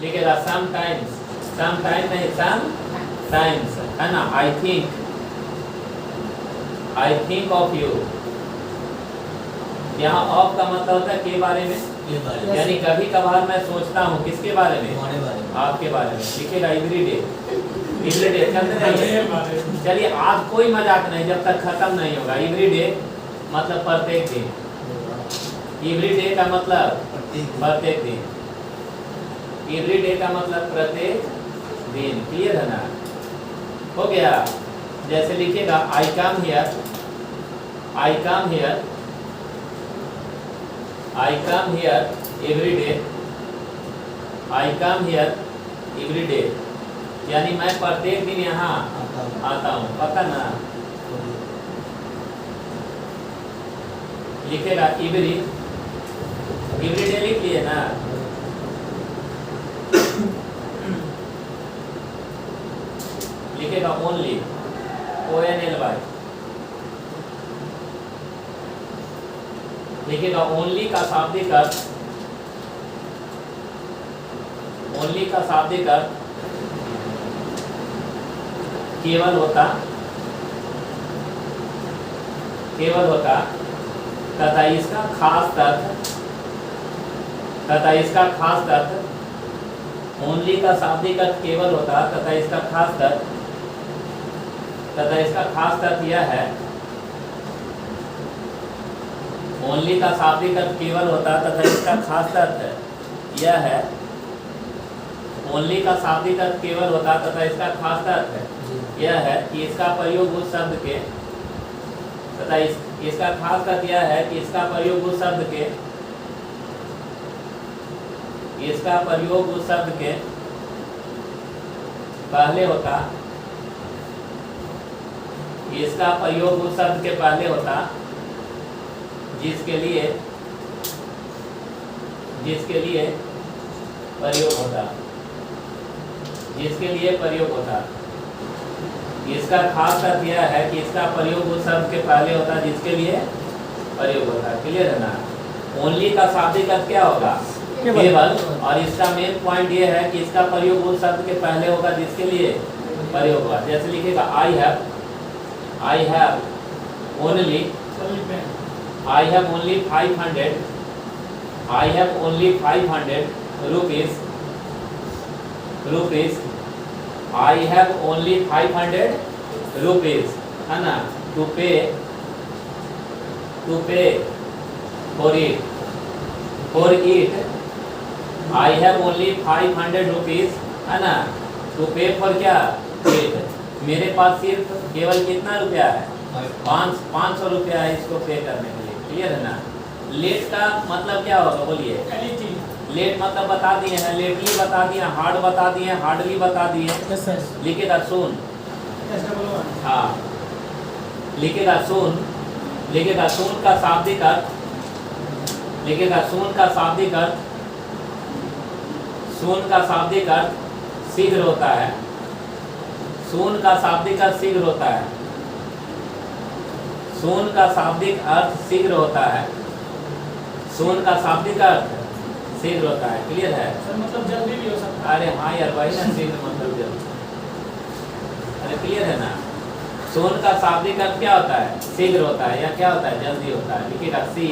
लिखेगा sometimes, sometimes नहीं sometimes, है ना। I think of you. यहाँ ऑफ का मतलब होता है के बारे में, यानी कभी कभार मैं सोचता हूँ किसके बारे में, आपके बारे में। लिखेगा एवरीडे, एवरीडे चलते रहिए। चलिए आज कोई मजाक नहीं जब तक खत्म नहीं होगा। एवरीडे मतलब प्रत्येक दिन, एवरीडे का मतलब प्रत्येक दिन, एवरीडे का मतलब प्रत्येक दिन। क्लियर है ना, हो गया। जैसे लिखेगा I come here, I come here, I come here every day, I come here every day, यानी मैं प्रत्येक दिन यहाँ आता हूँ, पता ना। लिखेगा एवरी, एवरी डे लिख लिए ना। लिखेगा ओनली, ONLY। लिखेगा ओनली का शाब्दिक अर्थ, ओनली का शाब्दिक अर्थ केवल होता, केवल होता तथा इसका खास अर्थ, तथा इसका खास अर्थ। ओनली का शाब्दिक अर्थ केवल होता तथा इसका खास अर्थ, तथा इसका खास अर्थ यह है। ओनली का शाब्दिक अर्थ केवल होता तथा इसका खास अर्थ यह है। ओनली का शाब्दिक अर्थ केवल होता तथा इसका खास अर्थ यह है कि इसका प्रयोग उस शब्द के, तथा इसका खास अर्थ यह है कि इसका प्रयोग उस शब्द के, इसका प्रयोग उस शब्द के पहले होता, इसका प्रयोग उस शब्द के पहले होता जिसके लिए, जिसके लिए प्रयोग होता, जिसके लिए प्रयोग होता। इसका खास अर्थ यह है कि इसका प्रयोग उस शब्द के पहले होता जिसके लिए प्रयोग होता। क्लियर है ना। ओनली का शाब्दिक अर्थ क्या होगा, केवल, और इसका मेन पॉइंट यह है कि इसका प्रयोग उस शब्द के पहले होगा जिसके लिए प्रयोग होगा। जैसे लिखेगा I have, I have only, I have only 500, I have only 500 rupees, rupees, I have only 500 rupees, है ना, to pay for it, for it, I have only 500 rupees, है ना, to pay for क्या, it, मेरे पास सिर्फ केवल कितना रुपया है, 500 रुपया है इसको पे करने के लिए। क्लियर है ना। लेट का मतलब क्या होगा बोलिए, लेट मतलब बता दिए हैं, लेटली बता दिए, हार्ड बता दिए, हार्डली बता दिए। लिखेगा सुन, हाँ लिखेगा सुन, लिखेगा सुन का शाब्दिक अर्थ, लिखेगा सुन का शाब्दिक अर्थ, सुन का शाब्दिक अर्थ शीघ्र होता है, सुन का शाब्दिक अर्थ शीघ्र होता है, सून का शाब्दिक अर्थ शीघ्र होता है, सून का शाब्दिक अर्थ शीघ्र होता है। क्लियर है सर, मतलब जल्दी भी हो सकता है। अरे हाँ यार भाई ना, शीघ्र मतलब जल्दी। अरे क्लियर है ना। सून का शाब्दिक अर्थ क्या होता है, शीघ्र होता है या क्या होता है, जल्दी होता है। लिखेगा सी,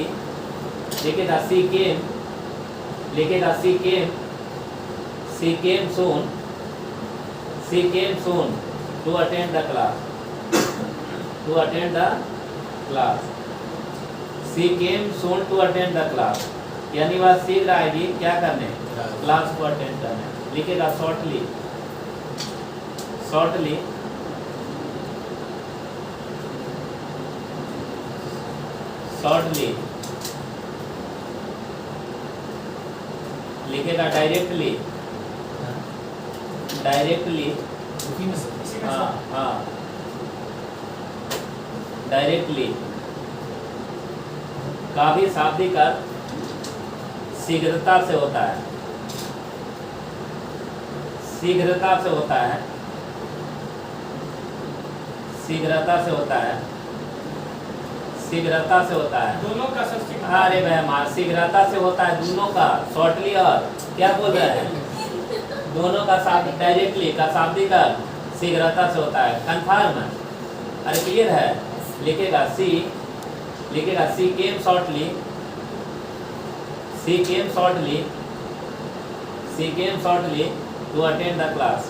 लिखेगा सी केम, लिखेगा she came, she came soon, she came soon to attend the class, to attend the class. She came soon to attend the class, यानी वह शीघ्र आएगी क्या करने, क्लास को अटेंड करने। लिखेगा शॉर्टली, शॉर्टली, शॉर्टली। लिखेगा डायरेक्टली, डायरेक्टली, हाँ हाँ डायरेक्टली का भी शाब्दिक अर्थ शीघ्रता से होता है, शीघ्रता से होता है, शीघ्रता से होता है, शीघ्रता से होता है। दोनों का सर, अरे भाई मार, शीघ्रता से होता है दोनों का, शॉर्टली और क्या बोल रहा है, दोनों का शाब्दिक डायरेक्टली का शाब्दिक अर्थ शीघ्रता से होता है। कन्फर्म, अरे क्लियर है। लिखेगा she came shortly, she came shortly to attend the class.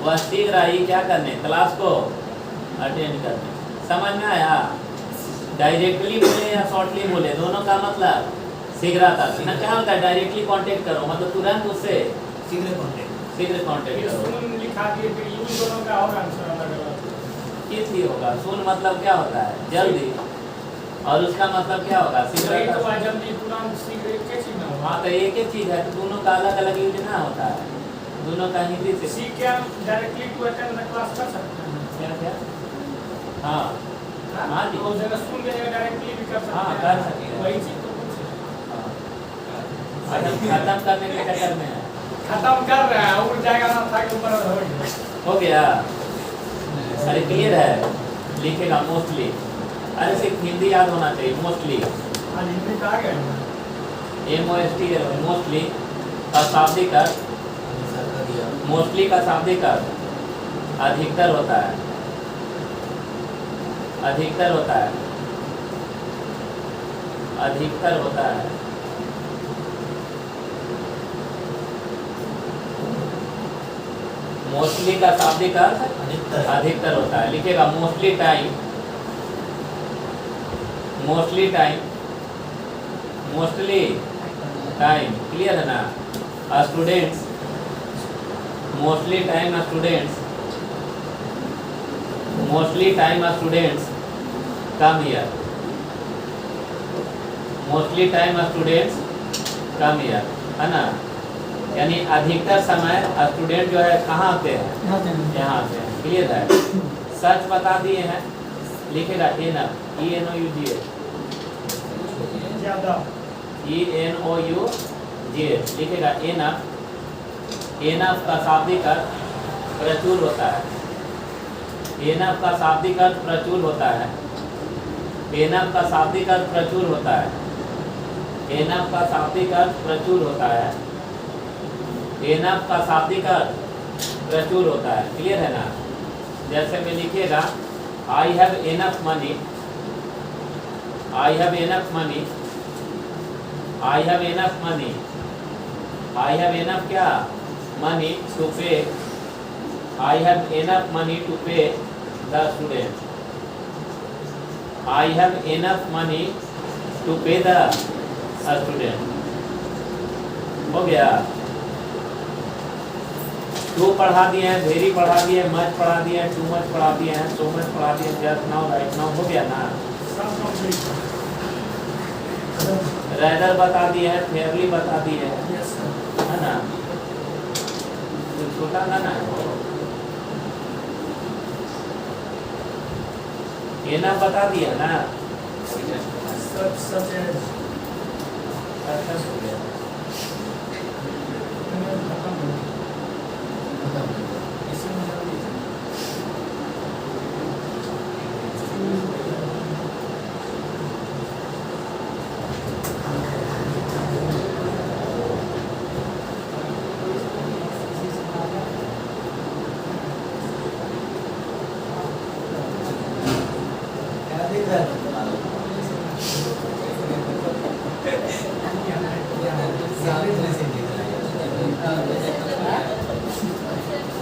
वह शीघ्र आई क्या करने, क्लास को अटेंड करने। समझ में आया? डायरेक्टली बोले या शॉर्टली बोले, दोनों का मतलब शीघ्रता से ना। क्या होता है डायरेक्टली कांटेक्ट करो, मतलब तुरंत उससे शीघ्र कांटेक्ट ये करो। सुन लिखा दिए फिर यूज दोनों का और आंसर अलग अलग। किस लिए होगा? सुन मतलब क्या होता है? जल्दी, और उसका मतलब क्या होगा? वही तो शीघ्रता। बात, जल्दी तुरंत शीघ्र एक चीज ना हाँ, तो एक ही चीज है, तो दोनों का अलग अलग यूज ना होता है, दोनों का हिंदी से। सी क्या directly to attend the class कर सकते हैं? क्या क्या? हाँ हाँ जी। तो जगह सुन के जगह डायरेक्टली भी कर सकते हाँ, हैं। कर सकते हैं। वही चीज तो पूछे। हाँ। आज हम खत्म करने के चक्कर में है। खत्म कर रहे हैं, उड़ जाएगा ना था के ऊपर हो गया। हो गया? अरे क्लियर है। लिखेगा मोस्टली, अरे सिर्फ हिंदी याद होना चाहिए। मोस्टली, आज हिंदी का आ गया। MOST मोस्टली का शाब्दिक अर्थ, मोस्टली का शाब्दिक अर्थ अधिकतर होता है, अधिकतर होता है, अधिकतर होता है। मोस्टली का शाब्दिक अर्थ अधिकतर होता है। लिखेगा mostly time, mostly time, mostly time. Clear है ना? Students, mostly time students, mostly time students come here, mostly time students come here, है ना? यानी अधिकतर समय स्टूडेंट जो है कहाँ आते हैं? यहाँ आते हैं। क्लियर है? सच बता दिए हैं। लिखेगा ENOUGH, ज्यादा ENOUGH। लिखेगा ENOUGH का शाब्दिक अर्थ प्रचुर होता है। ENOUGH का शाब्दिक अर्थ प्रचुर होता है। ENOUGH का शाब्दिक अर्थ प्रचुर होता है। ENOUGH का शाब्दिक अर्थ प्रचुर होता है। ENOUGH का शाब्दिक अर्थ प्रचुर होता है। क्लियर है ना? जैसे में लिखिएगा I have enough money, I have enough money, I have enough money, I have enough क्या? Money to pay, I have enough money to pay the student, I have enough money to pay the student. हो गया? To पढ़ा दिए हैं, very पढ़ा दिए हैं, much पढ़ा दिए हैं, टू मच पढ़ा दिए हैं, सो मच पढ़ा दिए हैं, जस्ट नाउ, राइट नाउ। हो गया ना? रैदर बता दिए हैं, फेयरली बता दिए हैं, है ना? तो छोटा ना ना ये ना बता दिया ना। सच है। अच्छा हो गया।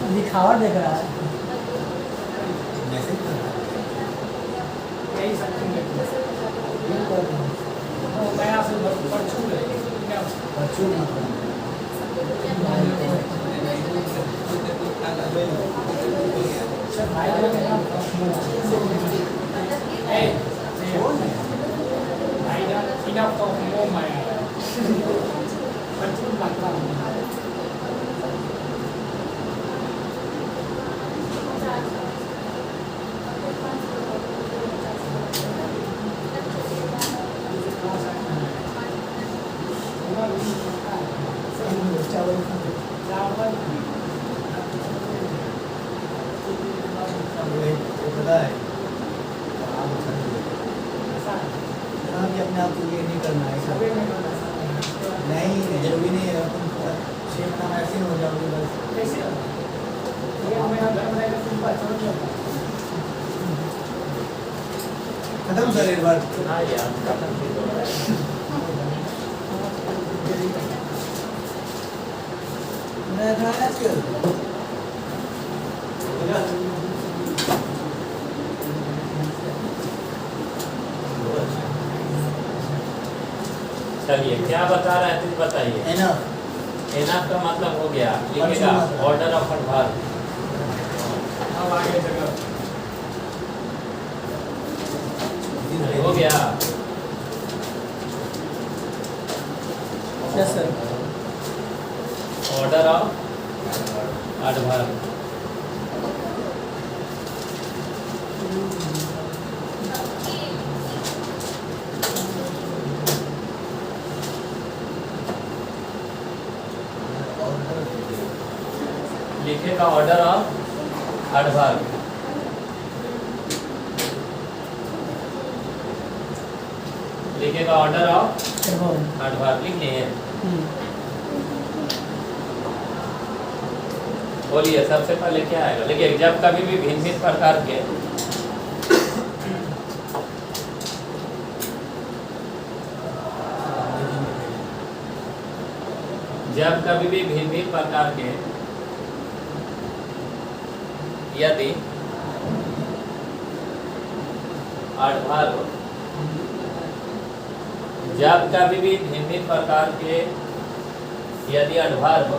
दिखावट देख रहा है। यही सब नया से परचूर है। भाई लोग का भाई जान इनफ तो मो माया परचूर लगता है। अपने आप को ये नहीं करना है। सभी में नहीं 6 महीना ऐसे हो जाओगे बस। कैसे एक महीना घर में रहेगा सिंपल समझ लो। खत्म सर एक बार। हाँ यार खत्म भी हो रहा है। मैं खाना क्यों? चलिए क्या बता रहे हैं तो बताइए। एनफ एनफ का मतलब हो गया, लिखेगा ऑर्डर ऑफ एडवर्ब। अब आगे जगह हो गया। Yes sir. Order of adverb. लिखेगा ऑर्डर ऑफ एडवर्ब। लिखेगा ऑर्डर ऑफ एडवर्ब। लिख लिए बोलिए सबसे पहले क्या आएगा। देखिए जब कभी भी भिन्न भिन्न प्रकार के जब कभी भी भिन्न भिन्न प्रकार के यदि एडवर्ब जब कभी भी भिन्न भिन्न प्रकार के यदि एडवर्ब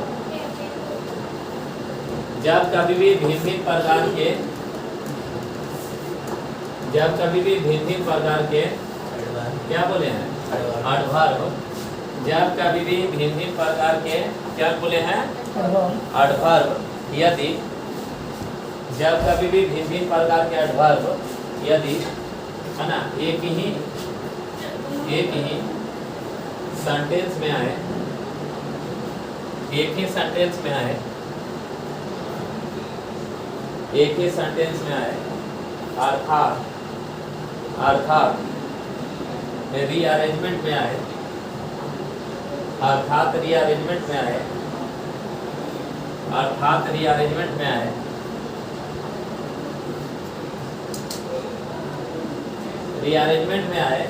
जब कभी भी भिन्न भिन्न प्रकार के जब कभी भी भिन्न भिन्न प्रकार के क्या बोले हैं एडवर्ब जब कभी भी भिन्न भिन्न प्रकार के क्या बोले हैं एडवर्ब यदि जब कभी भी भिन्न भिन्न प्रकार के एडवर्ब यदि है ना एक ही सेंटेंस में आए एक ही सेंटेंस में आए एक ही सेंटेंस में आए अर्थात रीअरेंजमेंट में आए अर्थात रीअरेंजमेंट में आए अर्थात रीअरेंजमेंट में आए रीअरेंजमेंट में आए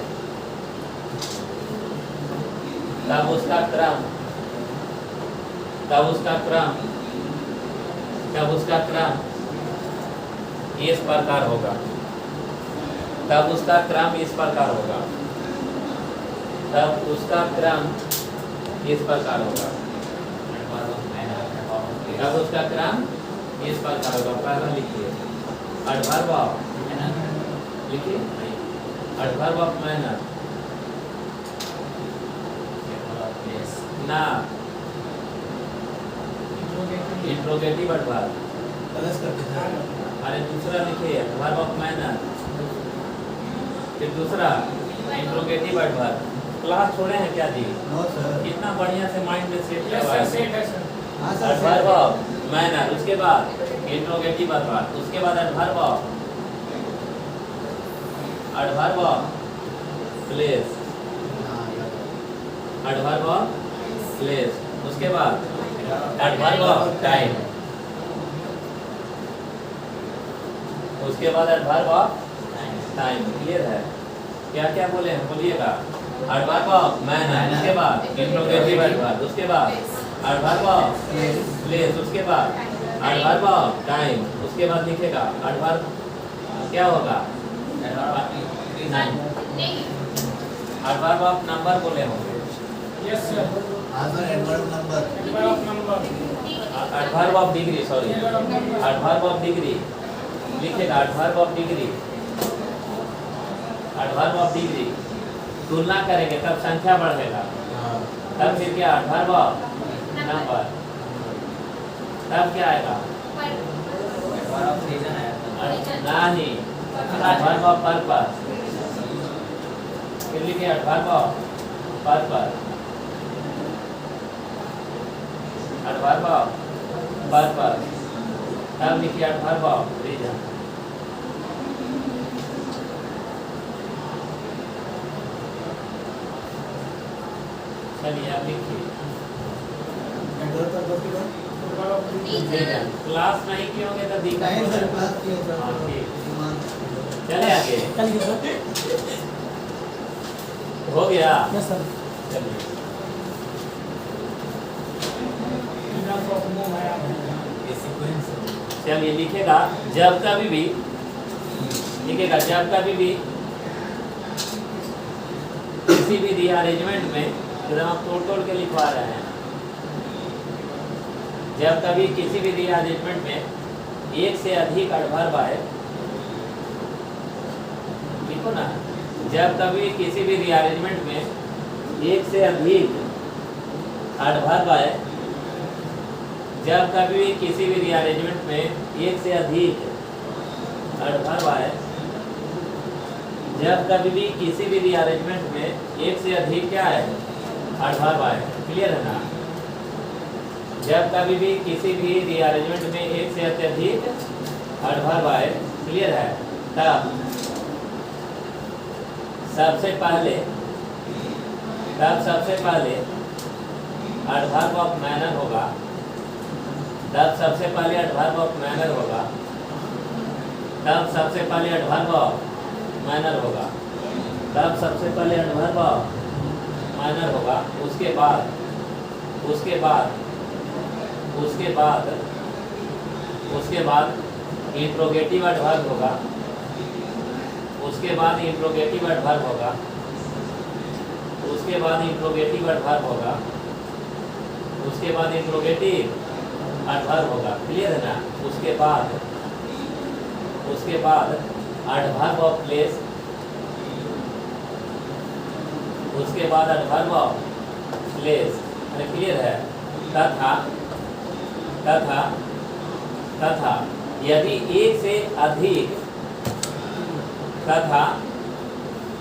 तब उसका क्रम इस प्रकार होगा। तब उसका क्रम इस प्रकार होगा। तब उसका क्रम इस प्रकार होगा। तब उसका क्रम इस प्रकार होगा। पहला लिखिए एडवर्ब ऑफ लिखिए एडवर्ब ऑफ मैनर ना इंट्रोगेटिव एडवर्ब। अरे दूसरा लिखिए एडवर्ब ऑफ मैनर फिर दूसरा इंट्रोगेटिव एडवर्ब। क्लास छोड़े हैं क्या जी? No sir. कितना बढ़िया से माइंड में सेट यस करवा सर है। सेट है सर। हाँ सर। एडवर्ब ऑफ मैनर उसके बाद इंट्रोगेटिव एडवर्ब उसके बाद adverb of place adverb of place उसके बाद एडवर्ब ऑफ टाइम उसके बाद एडवर्ब ऑफ टाइम। क्लियर है? क्या क्या बोले हैं बोलिएगा। एडवर्ब ऑफ मैनर उसके बाद इंट्रोगेटिव एडवर्ब उसके बाद एडवर्ब ऑफ प्लेस उसके बाद एडवर्ब ऑफ टाइम उसके बाद लिखेगा एडवर्ब क्या होगा एडवर्ब ऑफ नंबर बोले होंगे। Yes sir. हाँ sir adverb number. Adverb of degree sorry adverb of degree लिखेगा adverb of degree adverb of degree तुलना करेंगे तब संख्या बढ़ेगा तब फिर क्या एडवर्ब ऑफ नंबर तब क्या आएगा नहीं एडवर्ब ऑफ पर्पस फिर लिखिए adverb of purpose adverb of purpose तब लिखिए एडवर्ब ऑफ रीजन। चलिए अब लिखिए नेटवर्क का कॉपी का ठीक है, क्लास नहीं किए होंगे तो दिक्कत नहीं हो सर जाएगा। क्लास किया सर हाँ, ठीक। ईमान चले आगे, कल के सर हो गया। यस सर चलिए, ये सीक्वेंस चलिए लिखेगा जब कभी भी, लिखेगा जब कभी भी किसी भी रीअरेंजमेंट में, एकदम आप तोड़ के लिखवा रहे हैं, जब कभी किसी भी रीअरेंजमेंट में एक से अधिक एडवर्ब आए, लिखो ना, जब कभी किसी भी रीअरेंजमेंट में एक से अधिक एडवर्ब आए, जब कभी किसी भी रीअरेंजमेंट में एक से अधिक एडवर्ब आए, जब कभी भी किसी भी रीअरेंजमेंट में एक से अधिक क्या है एडवर्ब आए, क्लियर है ना। जब कभी भी किसी भी रीअरेंजमेंट में एक से अत्यधिक एडवर्ब आए, क्लियर है, तब सबसे पहले एडवर्ब ऑफ मैनर होगा, तब सबसे पहले एडवर्ब ऑफ मैनर होगा, तब सबसे पहले एडवर्ब ऑफ मैनर होगा, तब सबसे पहले एडवर्ब ऑफ मैनर होगा। उसके बाद इंट्रोगेटिव एडवर्ब होगा, उसके बाद इंट्रोगेटिव एडवर्ब होगा, उसके बाद इंट्रोगेटिव एडवर्ब होगा, उसके बाद इंट्रोगेटिव एडवर्ब होगा, क्लियर है ना। उसके बाद एडवर्ब ऑफ प्लेस, उसके बाद एडवर्ब ऑफ प्लेस, अरे क्लियर है। तथा यदि एक से अधिक, तथा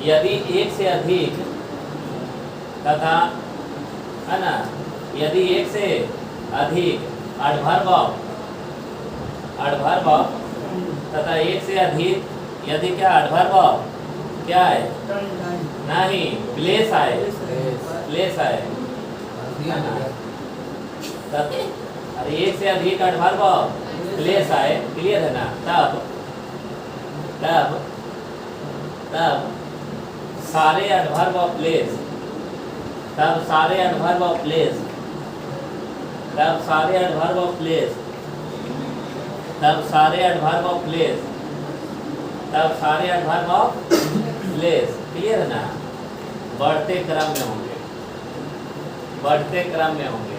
यदि एक से अधिक, तथा है ना, यदि एक से अधिक एडवर्ब ऑफ, तथा एक से अधिक यदि क्या एडवर्ब ऑफ क्या है, नहीं प्लेस आए, प्लेस आए, है ना। अरे एक से अधिक एडवर्ब ऑफ प्लेस आए, क्लियर है ना, तब सारे एडवर्ब ऑफ प्लेस, तब सारे एडवर्ब ऑफ प्लेस, तब सारे एडवर्ब ऑफ प्लेस, तब सारे एडवर्ब ऑफ प्लेस, तब सारे एडवर्ब ऑफ प्लेस, क्लियर है ना, बढ़ते क्रम में होंगे, बढ़ते क्रम में होंगे,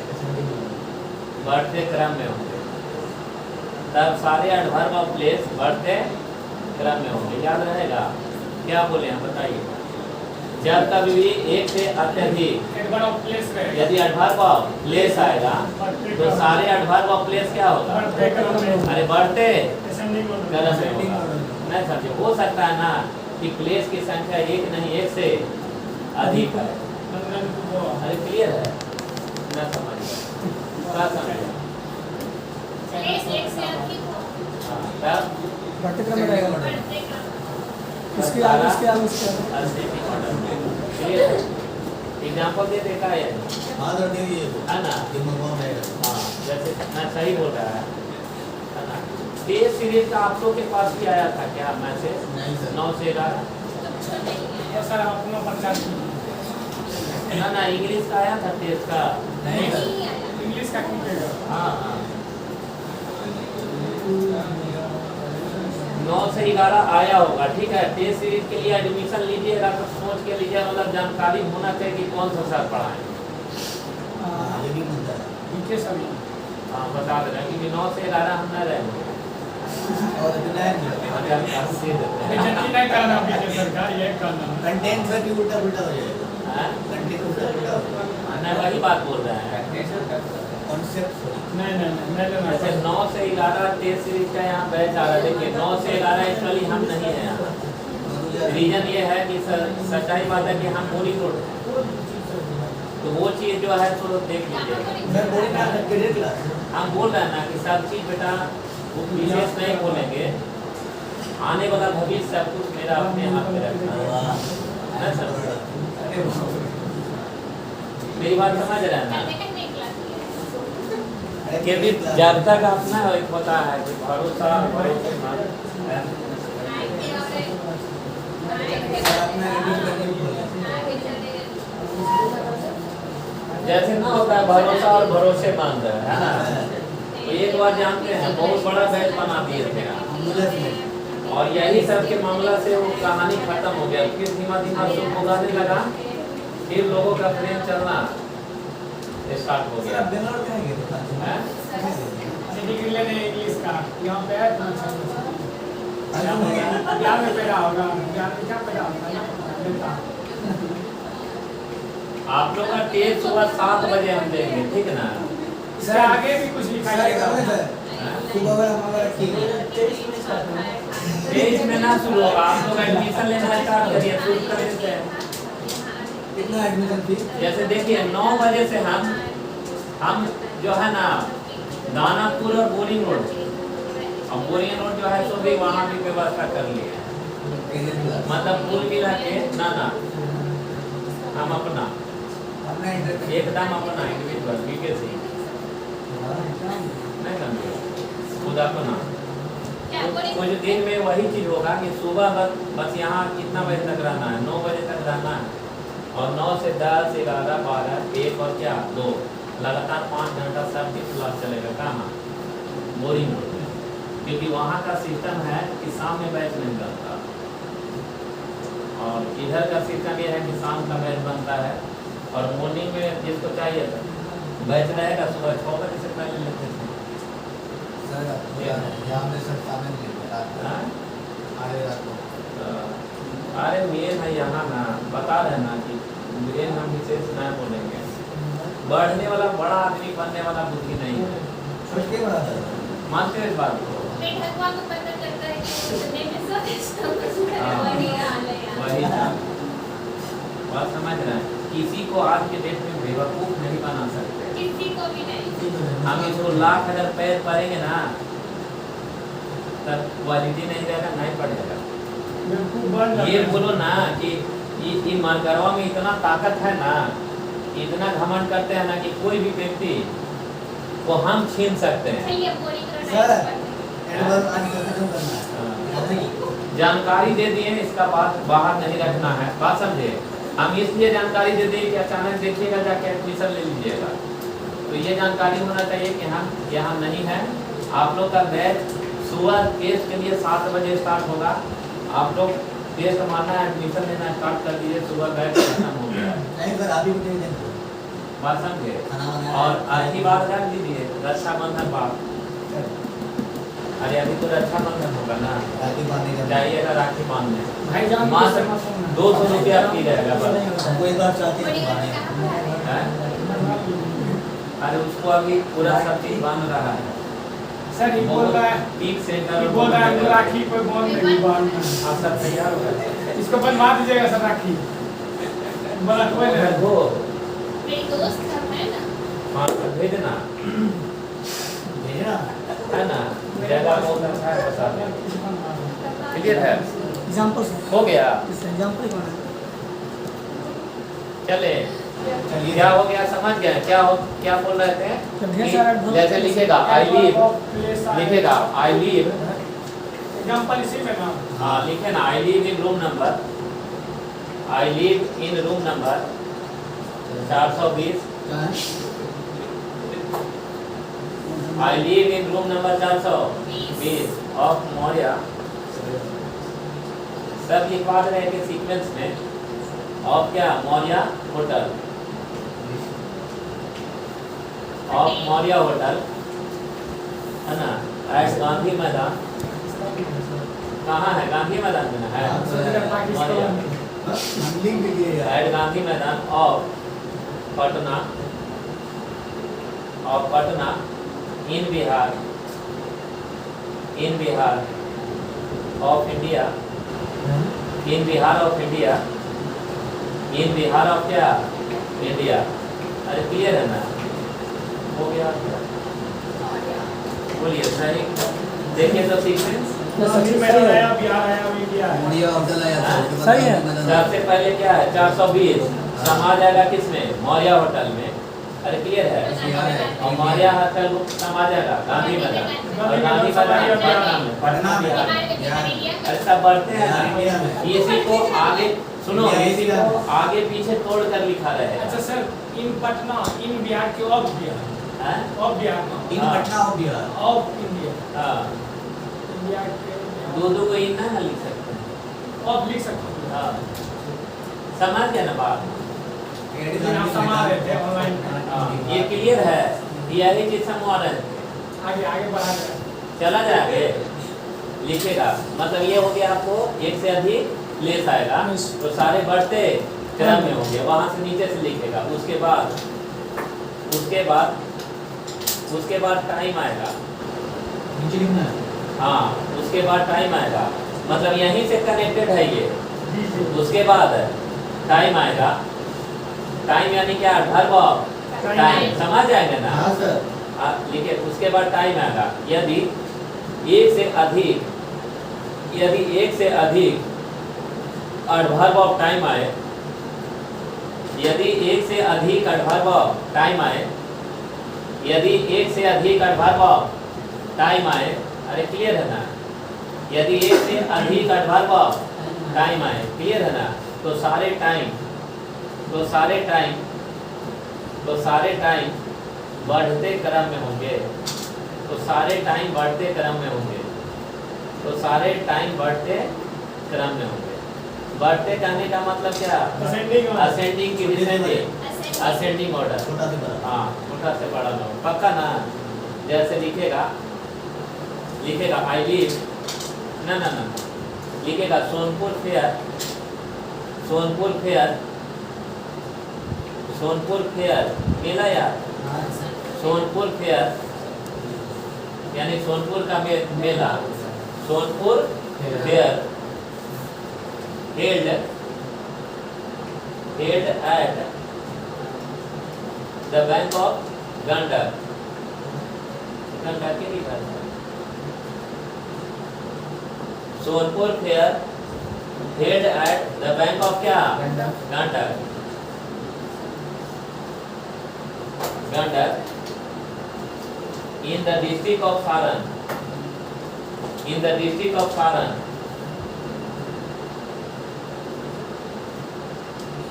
बढ़ते क्रम में होंगे, तब सारे एडवर्ब ऑफ प्लेस बढ़ते क्रम में होंगे। याद रहेगा, क्या बोले हम बताइए। जब कभी भी एक से अत्यधिक यदि एडवर्ब ऑफ प्लेस आएगा तो सारे एडवर्ब ऑफ प्लेस क्या होगा, अरे बढ़ते क्रम में होगा। नहीं समझे, हो सकता है ना कि प्लेस की संख्या एक नहीं एक से अधिक है, अरे क्लियर है ना, समझिए क्या समझिए। तब बढ़ते क्रम में रहेगा, इसके आगे एग्जाम्पल दे देता है हाँ सर दे दीजिए है ना। ये मंगवा रहेगा। हाँ, जैसे मैं सही बोल रहा है ना। टेस्ट सीरीज का आप लोग के पास भी आया था क्या मैसेज, नहीं सर 9 से 11? सर अपना प्रचार ना इंग्लिश का आया था टेस्ट का, नहीं सर इंग्लिश का कीजिएगा। हाँ हाँ 9 से 11 आया होगा, ठीक है। टेस्ट सीरीज के लिए एडमिशन लीजिएगा तो सोच के लीजिए, मतलब जानकारी होना चाहिए कि कौन सा सर पढ़ाएं। ये भी बनता है ठीक है सर। हाँ बता दे रहे हैं क्योंकि 9 से 11 हम न रहेंगे, और इतना अभी हम 80 देते हैं। बेइज्जती नहीं करना पीछे सरकार, ये करना। कंटेंट सर भी उल्टा उल्टा हो जाएगा, हाँ? कंटेंट उल्टा उल्टा हो जाएगा, नहीं वही बात बोल रहे हैं। कॉन्सेप्ट नहीं जैसे 9 से 11 टेस्ट सीरीज का यहाँ बैच आ रहा है, देखिए 9 से 11 एक्चुअली हम नहीं है यहाँ। रीजन ये है कि सच्चाई बात है कि हम पूरी रोड हैं, तो वो चीज़ जो है तो देख लीजिए। मैं बोल रहा था कैडेट क्लास हम बोल रहे हैं ना कि सब चीज़ बेटा वो विशेष नहीं बोलेंगे, आने वाला भविष्य सब कुछ मेरा अपने हाथ में रखना है ना सर। मेरी बात समझ रहे हैं ना। क्योंकि जब तक अपना एक होता है कि भरोसा भरोसेमंद है। जैसे ना होता है भरोसा और भरोसेमंद है ना। तो एक बार जानते हैं बहुत बड़ा बैच बना दिए थे और यही सब के मामला से वो कहानी खत्म हो गया। फिर धीमा धीमा सुख उगाने लगा, फिर लोगों का प्रेम चलना स्टार्ट हो गया। हैं? डिग्री लेने इंग्लिश का यहाँ पे है यहाँ में पैदा होगा, यहाँ में क्या पैदा होगा। आप लोग का टेस्ट सुबह 7 बजे हम देंगे, ठीक है ना? इससे आगे भी कुछ लिखा जाएगा। तेईस में ना शुरू होगा। आप लोग एडमिशन लेना स्टार्ट करिए, शुरू कर देते हैं। कितना एडमिशन फीस? जैसे देखिए 9 बजे से हम जो है ना दानापुर और बोरिंग रोड, और बोरिंग रोड जो है सो भी वहाँ भी व्यवस्था कर लिए हैं। मतलब कुल मिला के ना हम अपना एकदम अपना इंडिविजुअल बीकेसी नहीं समझे खुद अपना। कुछ दिन में वही चीज होगा कि सुबह बस यहाँ कितना बजे तक रहना है, 9 बजे तक रहना है और 9 से 10, 11, 12, 1 और क्या 2 लगातार 5 घंटा सब दिन क्लास चलेगा। कहाँ? बोरिंग रोड में, क्योंकि वहाँ का सिस्टम है कि शाम में बैच नहीं बनता और इधर का सिस्टम ये है कि शाम का बैच बनता है और मॉर्निंग में जिसको चाहिए था बैच रहेगा सुबह 6 बजे से पहले लेते थे। अरे मेन है यहाँ ना, बता रहे ना कि मेन हम विशेष नहीं बोलेंगे। बढ़ने वाला बड़ा आदमी बनने वाला बुद्धि नहीं है। मानते हो इस बात को? वही बात समझ रहे हैं। किसी को आज के डेट में बेवकूफ नहीं बना सकते, किसी को भी नहीं। हम इसको लाख अगर पैर पड़ेंगे ना तब क्वालिटी नहीं रहेगा, नहीं पड़ेगा। ये बोलो ना कि ये मरगरवा में इतना ताकत है ना, इतना घमंड करते हैं ना कि कोई भी व्यक्ति को हम छीन सकते हैं। जानकारी दे दिए, इसका बात बाहर नहीं रखना है। बात समझे? हम इसलिए जानकारी दे दें कि अचानक देखिएगा जाके एडमिशन ले लीजिएगा। तो ये जानकारी होना चाहिए कि हम यहाँ नहीं है। आप लोग का बैच सुबह टेस्ट के लिए 7 बजे स्टार्ट होगा। आप लोग टेस्ट मारना है, एडमिशन लेना स्टार्ट कर दीजिए। सुबह बैच खत्म हो गया। बात समझे? और अच्छी बात रख दीजिए रक्षाबंधन बात। अरे अभी तो रक्षाबंधन होगा ना, जाइएगा राखी बांधने। मात्र 200 रुपया फी रहेगा बस। अरे उसको अभी पूरा सब चीज बन रहा है। सर ये बोल रहा है, पीक सेंटर बोल रहा है राखी कोई बोल नहीं बांध। आप सब तैयार हो गए? इसको बनवा दीजिएगा सर राखी। बोला कोई नहीं। वो मेरी दोस्त घर में है ना। हाँ भेजना है ना, जगह बहुत अच्छा है, बता दें। क्लियर है? एग्जांपल हो गया? एग्जांपल कौन है? चले क्या हो गया, समझ गए? क्या बोल रहे थे? जैसे लिखेगा आई लीव, लिखेगा आई लीव। एग्जांपल इसी में ना। हाँ लिखे ना, I leave in room number, I leave in room number 420। I live in room number 420 of Moria। सब लिखवा रहे हैं सीक्वेंस में ऑफ क्या Maurya hotel, of Maurya hotel है ना, एट गांधी मैदान। कहाँ है? गांधी मैदान में ना है मौर्या, एट गांधी मैदान of Patna, in Bihar of India, in Bihar of India, in Bihar of क्या India। अरे क्लियर है ना? हो गया? बोलिए सही। देखिए तो सीक्वेंस अभी मैंने आया बिहार आया अभी इंडिया है। सही है। सबसे पहले क्या है 420 समा जाएगा किसमें? मौर्या होटल में। अरे क्लियर है। बिहार है। और मौर्य का रूप समा जाएगा गांधी मैदान, और गांधी मैदान पटना में, पटना बिहार में। अरे सब बढ़ते हैं, इसी को आगे सुनो, इसी को आगे पीछे तोड़ कर लिखा रहे अच्छा सर, इन पटना इन बिहार के ऑफ बिहार, हैं। ऑफ बिहार ना, इन हाँ। पटना और बिहार। ऑफ इंडिया, हाँ, इंडिया के दो दो को इन ना लिख सकते हैं। ऑफ लिख सकते हैं। हाँ, समझ गया ना बात। लेकिन आप समा रहे थे ऑनलाइन में। हाँ, ये क्लियर है, यही चीज समझ रहे हैं। आगे आगे बढ़ा जाए। चला जाएगा लिखेगा, मतलब ये हो गया आपको एक से अधिक लेस आएगा तो सारे बढ़ते क्रम में होंगे, वहां से नीचे से लिखेगा। उसके बाद टाइम आएगा। नीचे लिखना है। हाँ, उसके बाद टाइम आएगा, मतलब यहीं से कनेक्टेड है ये। उसके बाद टाइम आएगा, टाइम यानी क्या, वर्ब टाइम, समझ जाएंगे ना। हाँ सर। लिखे, उसके बाद टाइम आएगा। यदि एक से अधिक एडवर्ब ऑफ टाइम आए, यदि एक से अधिक एडवर्ब ऑफ टाइम आए, यदि एक से अधिक एडवर्ब ऑफ टाइम आए, अरे क्लियर है ना, यदि एक से अधिक एडवर्ब ऑफ टाइम आए, क्लियर है ना, तो सारे टाइम बढ़ते क्रम में होंगे, तो सारे टाइम बढ़ते क्रम में होंगे, तो सारे टाइम बढ़ते क्रम में होंगे। बढ़ते कहने का मतलब क्या, असेंडिंग की डिसेंडिंग, असेंडिंग ऑर्डर। छोटा से बड़ा। हाँ, छोटा से बड़ा में, पक्का ना। जैसे लिखेगा आई लिव, ना लिखेगा सोनपुर फेयर मेला यार, सोनपुर फेयर यानी सोनपुर का मेला, Sonpur fair held at the bank of Gandak के लिखा था। Sonpur fair held at the bank of क्या, Gandak in the district of Saran, in the district of Saran,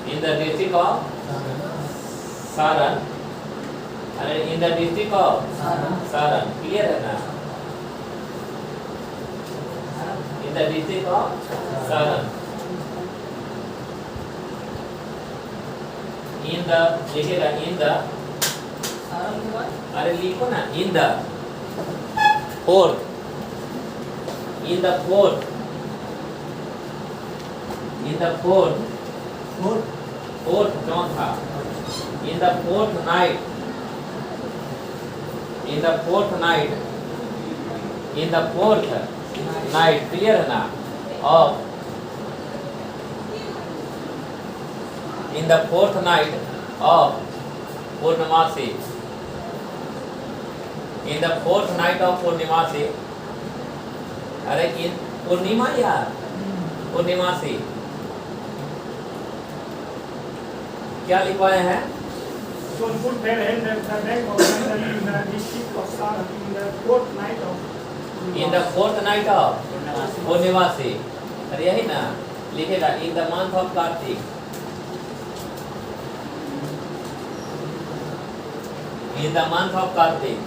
in the district of Saran, अरे in the district of Saran, clear है ना, in the district of Saran, in the लिखेगा in the, अरे लिखो ना, in the fourth, in the fourth, in the fourth, fourth चौथा, in the fourth night, in the fourth night, in the fourth night, clear है ना, of, in the fourth night of Purnamasi, in the fourth night of Purnamasi, अरे इन पूर्णिमा यार, पूर्णिमासी क्या लिखवाए हैं, Sonpur fair held at the bank of Gandak in the district of Saran in the fourth night of in the fourth night of पूर्णिमासी, अरे यही ना, लिखेगा in the month of Kartik, in the month of Kartik,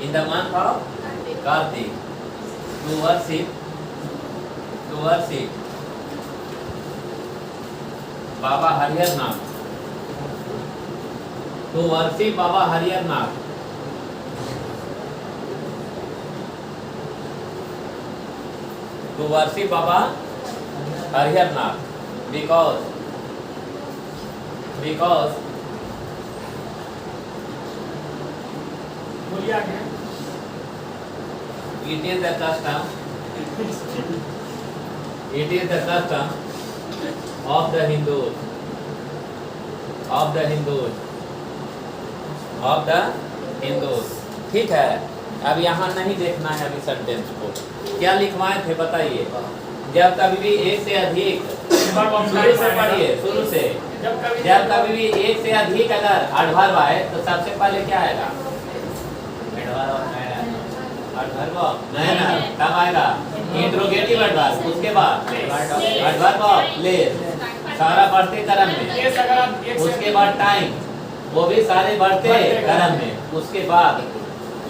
in the month of Kartik, to worship Baba Harihar Nath, to worship Baba Harihar Nath, to worship Baba Harihar Nath, because बोलिए आगे। it is the custom of the Hindus, ठीक है। अब यहाँ नहीं देखना है अभी सेंटेंस को, क्या लिखवाए थे बताइए। जब कभी भी एक से अधिक verb of शुरू से time पढ़िए, आएगा। शुरू से। जब कभी भी एक से अधिक अगर एडवर्ब आए तो सबसे पहले क्या आएगा? एडवर्ब नहीं ना, कब आएगा? इंट्रोगेटिव एडवर्ब, उसके बाद एडवर्ब ऑफ प्लेस, सारा बढ़ते क्रम में। Yes, अगर आप एक से उसके बाद टाइम, वो भी सारे बढ़ते क्रम में। उसके बाद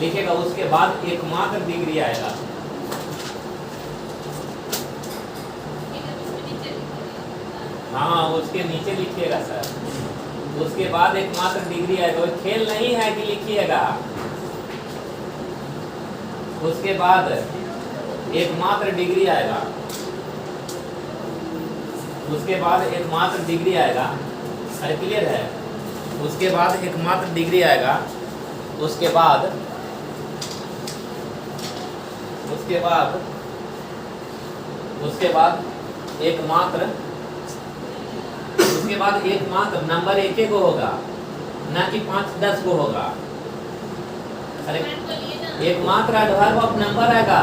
लिखेगा, उसके बाद एकमात्र डिग्री आएगा। हाँ, उसके नीचे लिखिएगा सर। उसके बाद एकमात्र डिग्री आएगा। वो खेल नहीं है कि लिखिएगा। उसके बाद एकमात्र डिग्री आएगा। उसके बाद एकमात्र डिग्री आएगा। अरे क्लियर है? उसके बाद एकमात्र डिग्री आएगा। उसके बाद एकमात्र नंबर एक को होगा, ना कि 5-10 को होगा। अरे एकमात्र एडवर्ब ऑफ नंबर आएगा।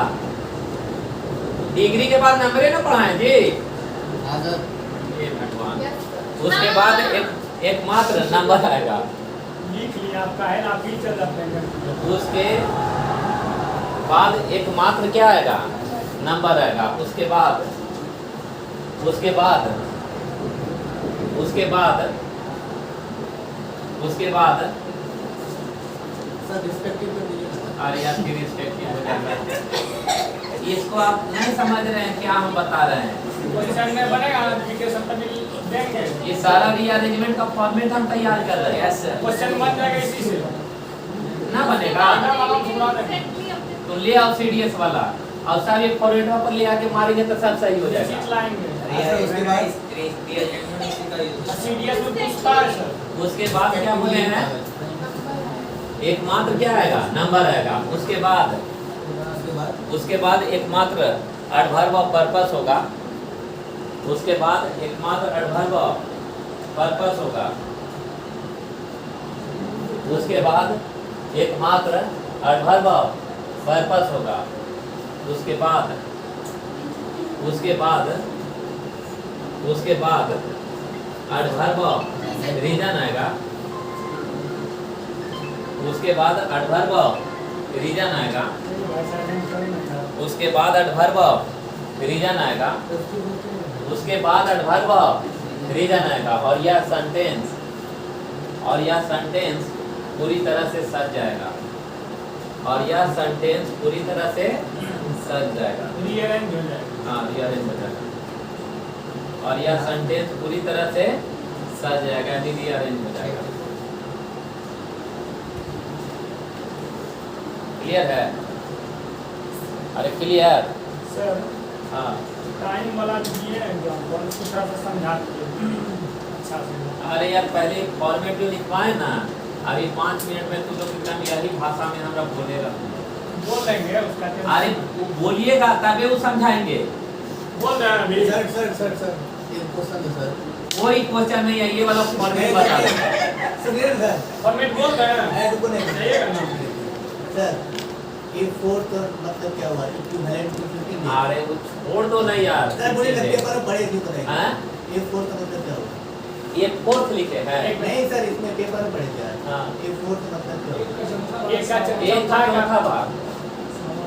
डिग्री के बाद नंबर ना पढ़ाएं जी। ये भगवान। उसके बाद एकमात्र नंबर आएगा। लिख लिया आपका है ना, आप ही चल जाते हैं। उसके बाद एकमात्र क्या आएगा? नंबर आएगा। उसके बाद सर रिस्पेक्टिव कर दीजिए। अरे यार फिर रिस्पेक्टिव हो जाएगा। इसको आप नहीं समझ रहे हैं क्या हम बता रहे हैं? पोजीशन में बनेगा, एप्लीकेशन पर देंगे। ये सारा रीअरेंजमेंट का फॉर्मेट हम तैयार कर रहे हैं। क्वेश्चन बन जाएगा इसी से। ना बनेगा तो ले आओ सीडीएस वाला, और सब एक फॉर्मेट पर ले आके मारेंगे तो सब सही हो जाएगा। सीट लाएंगे। उसके बाद सीडीएस में पूछता है सर। उसके बाद क्या बोले हैं? एकमात्र क्या आएगा? नंबर आएगा। उसके बाद एकमात्र एडवर्ब ऑफ पर्पस होगा। उसके बाद एकमात्र एडवर्ब ऑफ पर्पस होगा। उसके बाद एकमात्र एडवर्ब ऑफ पर्पस होगा। उसके बाद एडवर्ब ऑफ रीजन आएगा। उसके बाद एडवर्ब ऑफ रीजन आएगा। उसके बाद एडवर्ब ऑफ रीजन आएगा। उसके बाद एडवर्ब ऑफ रीजन आएगा। और यह सेंटेंस पूरी तरह से सज जाएगा। रीअरेंज हो जाएगा। हाँ, रीअरेंज हो जाएगा। और यह सेंटेंस पूरी तरह से सज जाएगा, यानी रीअरेंज हो जाएगा। क्लियर है? अरे क्लियर? सर हाँ। टाइम वाला दिए एग्जांपल थोड़ा सा समझा दीजिए अच्छा से। अरे यार पहले फॉर्मेट जो लिखवाए ना, अभी 5 मिनट में तुम लोग एकदम यही भाषा में हमरा बोलेगा। बोल देंगे उसका। अरे बोलिएगा तबे वो समझाएंगे। बोल रहे हैं अभी। सर एक क्वेश्चन है सर। कोई क्वेश्चन नहीं है, ये वाला फॉर्मेट बता दो। सर फॉर्मेट बोल रहे हैं। मैं रुको नहीं जाइएगा ना। सर ये फोर्थ मतलब क्या हुआ? Equivalent equity. अरे वो छोड़ दो नहीं यार। सर बोलिए ना, पेपर में पढ़े क्यों करेंगे? हाँ? ये फोर्थ का मतलब क्या हुआ? ये फोर्थ लिखे हैं। नहीं सर, इसमें पेपर में पढ़े क्या है? हाँ। ये फोर्थ का मतलब क्या हुआ? एक का एक था चौथा भाग।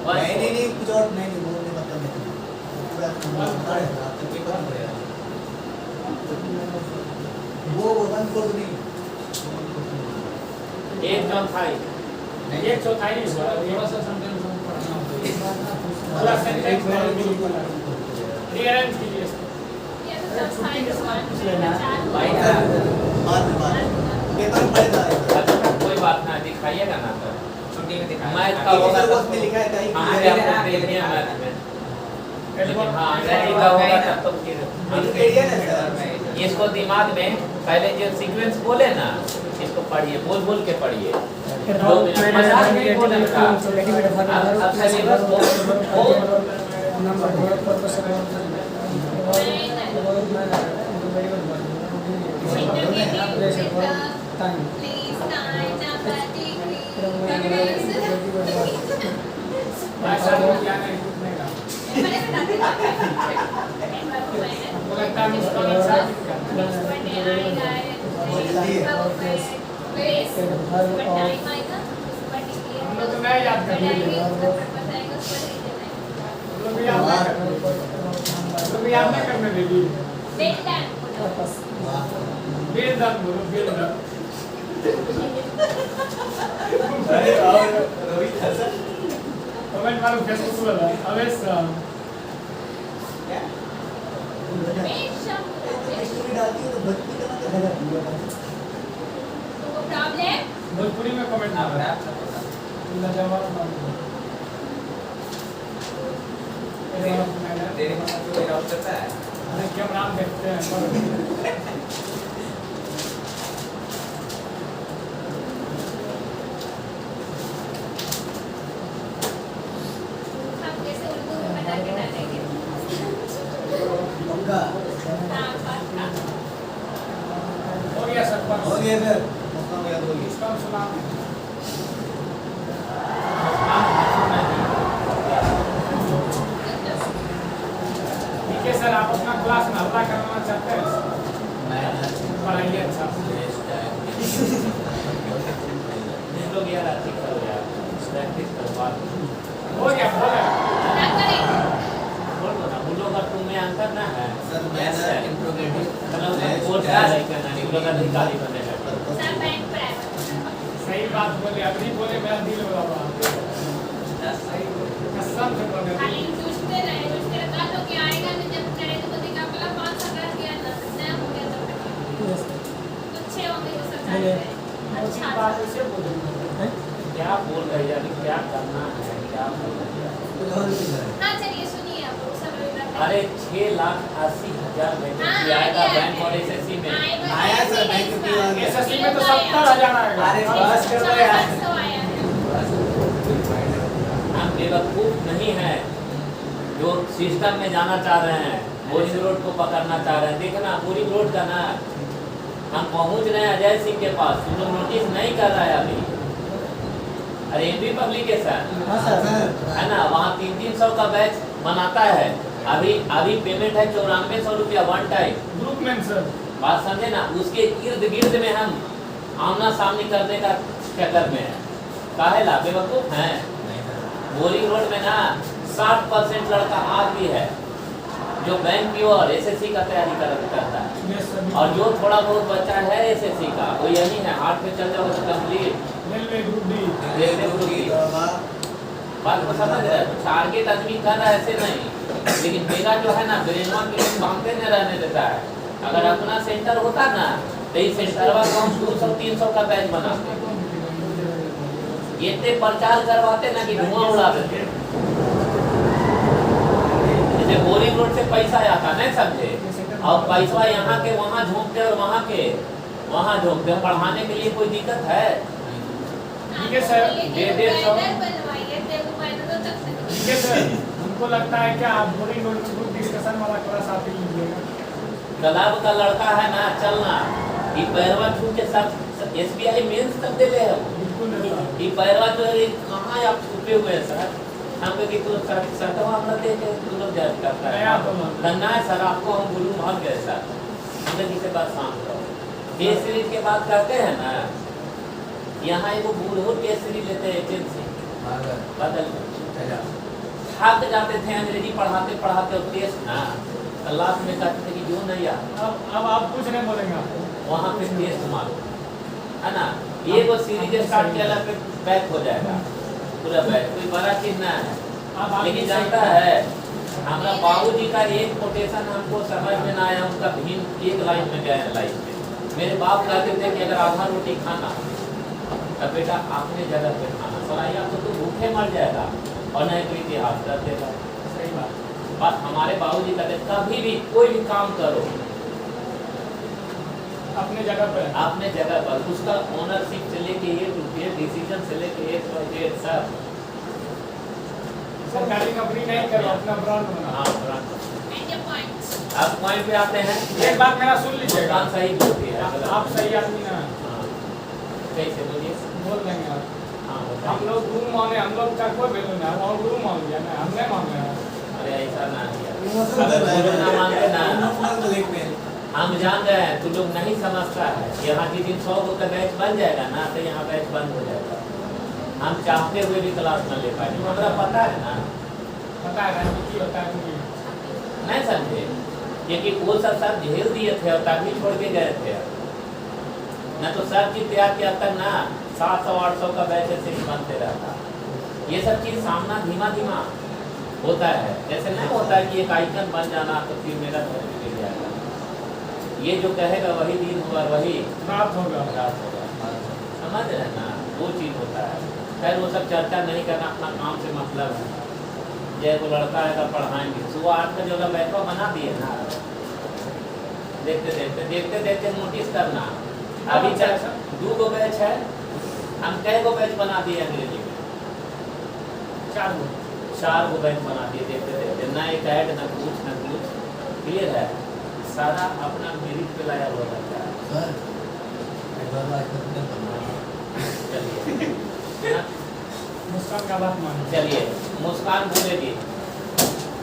नहीं कुछ और नहीं बोलने मतलब नहीं। पूरा पढ़े आपको पेपर में पढ़ेगा। वो 1/4 नहीं। एक चौथा ही। एक चौथाई नहीं हुआ। थोड़ा सा सेंटेंस हम पढ़ना होगा। पूरा सेंटेंस रीअरेंज कीजिए। भाई बाद पेपर में पढ़ेगा। अच्छा कोई बात ना, दिखाइएगा ना सर। छुट्टी में दिखाया। मैथ का होगा सर तो उसमें लिखा है कहीं हाँ, अरे आपको दे दिया मैथ में। लेकिन हाँ, अंग्रेजी का होगा तब तो फिर विकिपीडिया है सर। इसको दिमाग में पहले जो सीक्वेंस बोले ना, इसको पढ़िए, बोल के पढ़िए। 2 मिनट मजाक नहीं बोलने का। अब सिलेबस भाषा को क्या नहीं पूछने का। हमको लगता है इसको एक्साइटिंग करना है। हम लोग तो नया याद कर लिए। हम लोग भी याद नहीं करने हम लोग भी याद नहीं करने देगी। बेल दान बोलो, बेल दान। अरे और रवि था सर कमेंट मारो फेसबुक वाला अवेश क्या स्टोरी डालती हो तो भोजपुरी का ना तो भोजपुरी में कमेंट हाँ, मारो। रैप सब होता है। लाजवाब बात है। तेरे मतलब तो मेरा उत्तर है। अरे क्या नाम देखते हैं। होगा हो गया सब पर। हो गया फिर मौका में याद हो गया इसका सुना। ठीक है सर, आप अपना क्लास में हल्ला करवाना चाहते हैं? पढ़ाइए अच्छा। हम लोग यार अच्छी करो यार, प्रैक्टिस करो बात। हो गया, हो गया। बोल दो ना, बोलो अगर तुम में अंतर ना है सर मैं ना इंट्रोगेटिव मतलब उसका कोर्स क्या है करना नहीं, लोग अधिकारी बनेगा। सही बात बोले, अभी बोले मेरा दिल हो रहा है। सही कसम से बोले। अच्छी बात उसे बोले। क्या बोल रहे हैं अभी, क्या करना है, क्या बोल रहे हैं? कुछ और भी है अरे 6,80,000 वैकेंसी आएगा बैंक और एसएससी में। आया सर बैंक की आ गया एसएससी में तो 70,000 आएगा। अरे बस कर दो यार हम बेवकूफ नहीं है जो सिस्टम में जाना चाह रहे हैं, बोरिंग रोड को पकड़ना चाह रहे हैं। देखना बोरिंग रोड का ना हम पहुंच रहे हैं अजय सिंह के पास, तुम लोग नोटिस नहीं कर रहा है अभी। अरे एमपी पब्लिकेशन हां सर है ना, वहाँ 300 का बैच बनाता है। अभी पेमेंट है 9400 रुपया वन टाइम। ग्रुप में सर बात समझे ना, उसके इर्द गिर्द में हम आमना सामने करने का चक्कर में है। काहे ला बेवकूफ हैं? बोरिंग रोड में ना 60% लड़का आज भी है जो बैंक की और एसएससी का तैयारी करता है। Yes sir. और जो थोड़ा बहुत बच्चा है एसएससी का वो यही है, 8 पे चल जाओ तो complete railway group D. Railway group की बात को समझ रहे हैं। टारगेट आदमी कर रहा है ऐसे नहीं, लेकिन मेरा जो है ना ब्रेनवा के लोग मांगते नहीं रहने देता है। अगर अपना सेंटर होता ना तो इस सेंटरवा को हम 200-300 का बैच बनाते, इतने प्रचार करवाते ना कि धुआं उड़ा देते। जैसे बोरिंग रोड से पैसा आता नहीं समझे, और पैसा यहाँ के वहाँ झोंकते और वहाँ के वहाँ झोंकते। पढ़ाने के लिए कोई दिक्कत है? ठीक है सर। 150 ठीक है सर, हमको लगता है क्या आप बोरिंग रोड में ग्रुप डिस्कशन वाला क्लास आप ही लीजिएगा। क्लब का लड़का है ना, चलना ये पैरवा छू के साथ एसबीआई मेंस तक दे ले है वो। बिल्कुल नहीं सर। ये पैरवा जो है कहाँ आप छुपे हुए हैं सर? हम कहे तो सटवा अपना दे के तू लोग जज करता है। नहीं, आप बोलो। करना है सर आपको, हम गुरु मान गए सर। हमने किसी बात शांत करो। टेस्ट सीरीज के बात करते हैं ना, यहाँ एगो बूढ़ो टेस्ट सीरीज लेते हैं एजेंसी बदल थक जाते थे अंग्रेजी पढ़ाते पढ़ाते और टेस्ट ना लास्ट में कहते थे कि जो नहीं यार अब आप कुछ नहीं बोलेंगे आपको। वहाँ पे टेस्ट मारो है ना, ये वो सीरीज स्टार्ट किया पे बैक हो जाएगा पूरा बैक, कोई बड़ा चीज ना है। लेकिन जानता है हमारा बाबूजी का एक कोटेशन हमको समझ में ना आया, उनका भीम एक लाइन में गया लाइफ में। मेरे बाप कहते थे कि अगर आधा रोटी खाना तब बेटा अपने जगह पे खाना, सलाइया तो भूखे मर जाएगा और नहीं तो इतिहास कर देगा। सही बात। बस हमारे बाबूजी कहते कभी भी कोई भी काम करो अपने जगह पे अपने जगह पर, उसका ओनरशिप से लेके ए टू जेड, डिसीजन से लेके ए टू जेड सब। सरकारी नौकरी नहीं करो, अपना ब्रांड बनाओ। हाँ ब्रांड। अब पॉइंट पे आते हैं। एक बात मेरा सुन लीजिएगा। मुस्कान सही बोलती है। आप सही आदमी ना हाँ। कैसे बोलिए? बोल देंगे आप। हाँ हम बताइए। लोग गुरु माने, हम लोग का कोई वैल्यू नहीं है। हम गुरु मान लिया ना, हम नहीं मान रहे हैं। अरे ऐसा ना किया। अगर तुम लोग ना मानते ना, ब्लैकमेल हम जान रहे हैं तुम लोग नहीं समझता है। यहाँ के दिन 100 का बैच बन जाएगा ना, तो यहाँ बैच बंद हो जाएगा। हम चाहते हुए भी क्लास न ले पाएंगे, हमारा पता है ना, पता है राजनीति होता है कि नहीं समझे? क्योंकि वो सब झेल दिए थे और तभी छोड़ के गए थे। न तो सब चीज तैयार किया तक ना 700-800 का बैच ऐसे ही बनते रहता। ये सब चीज सामना धीमा धीमा होता है, जैसे नहीं होता है कि एक आइकन बन जाना तो फिर मेरा घर मिल जाएगा। ये जो कहेगा वही दिन होगा, वही रात होगा। रात होगा। समझ रहे हैं ना, वो चीज होता है। खैर वो सब चर्चा नहीं करना, अपना काम से मतलब है। जय को लड़का है तो पढ़ाएंगे, सुबह 8 बजे वाला बैठवा बना दिए ना, देखते देखते नोटिस करना। अभी 2 बैच है, हम कई गो बैच बना दिए अंग्रेजी में, 4 गो बैच बना दिए। देखते देखते ना एक ऐड न कुछ क्लियर है, सारा अपना मेरिट पे लाया हुआ रहता है। सर एक बार आज तक नहीं बनना। चलिए मुस्कान का बात मानो। चलिए मुस्कान बोलेगी,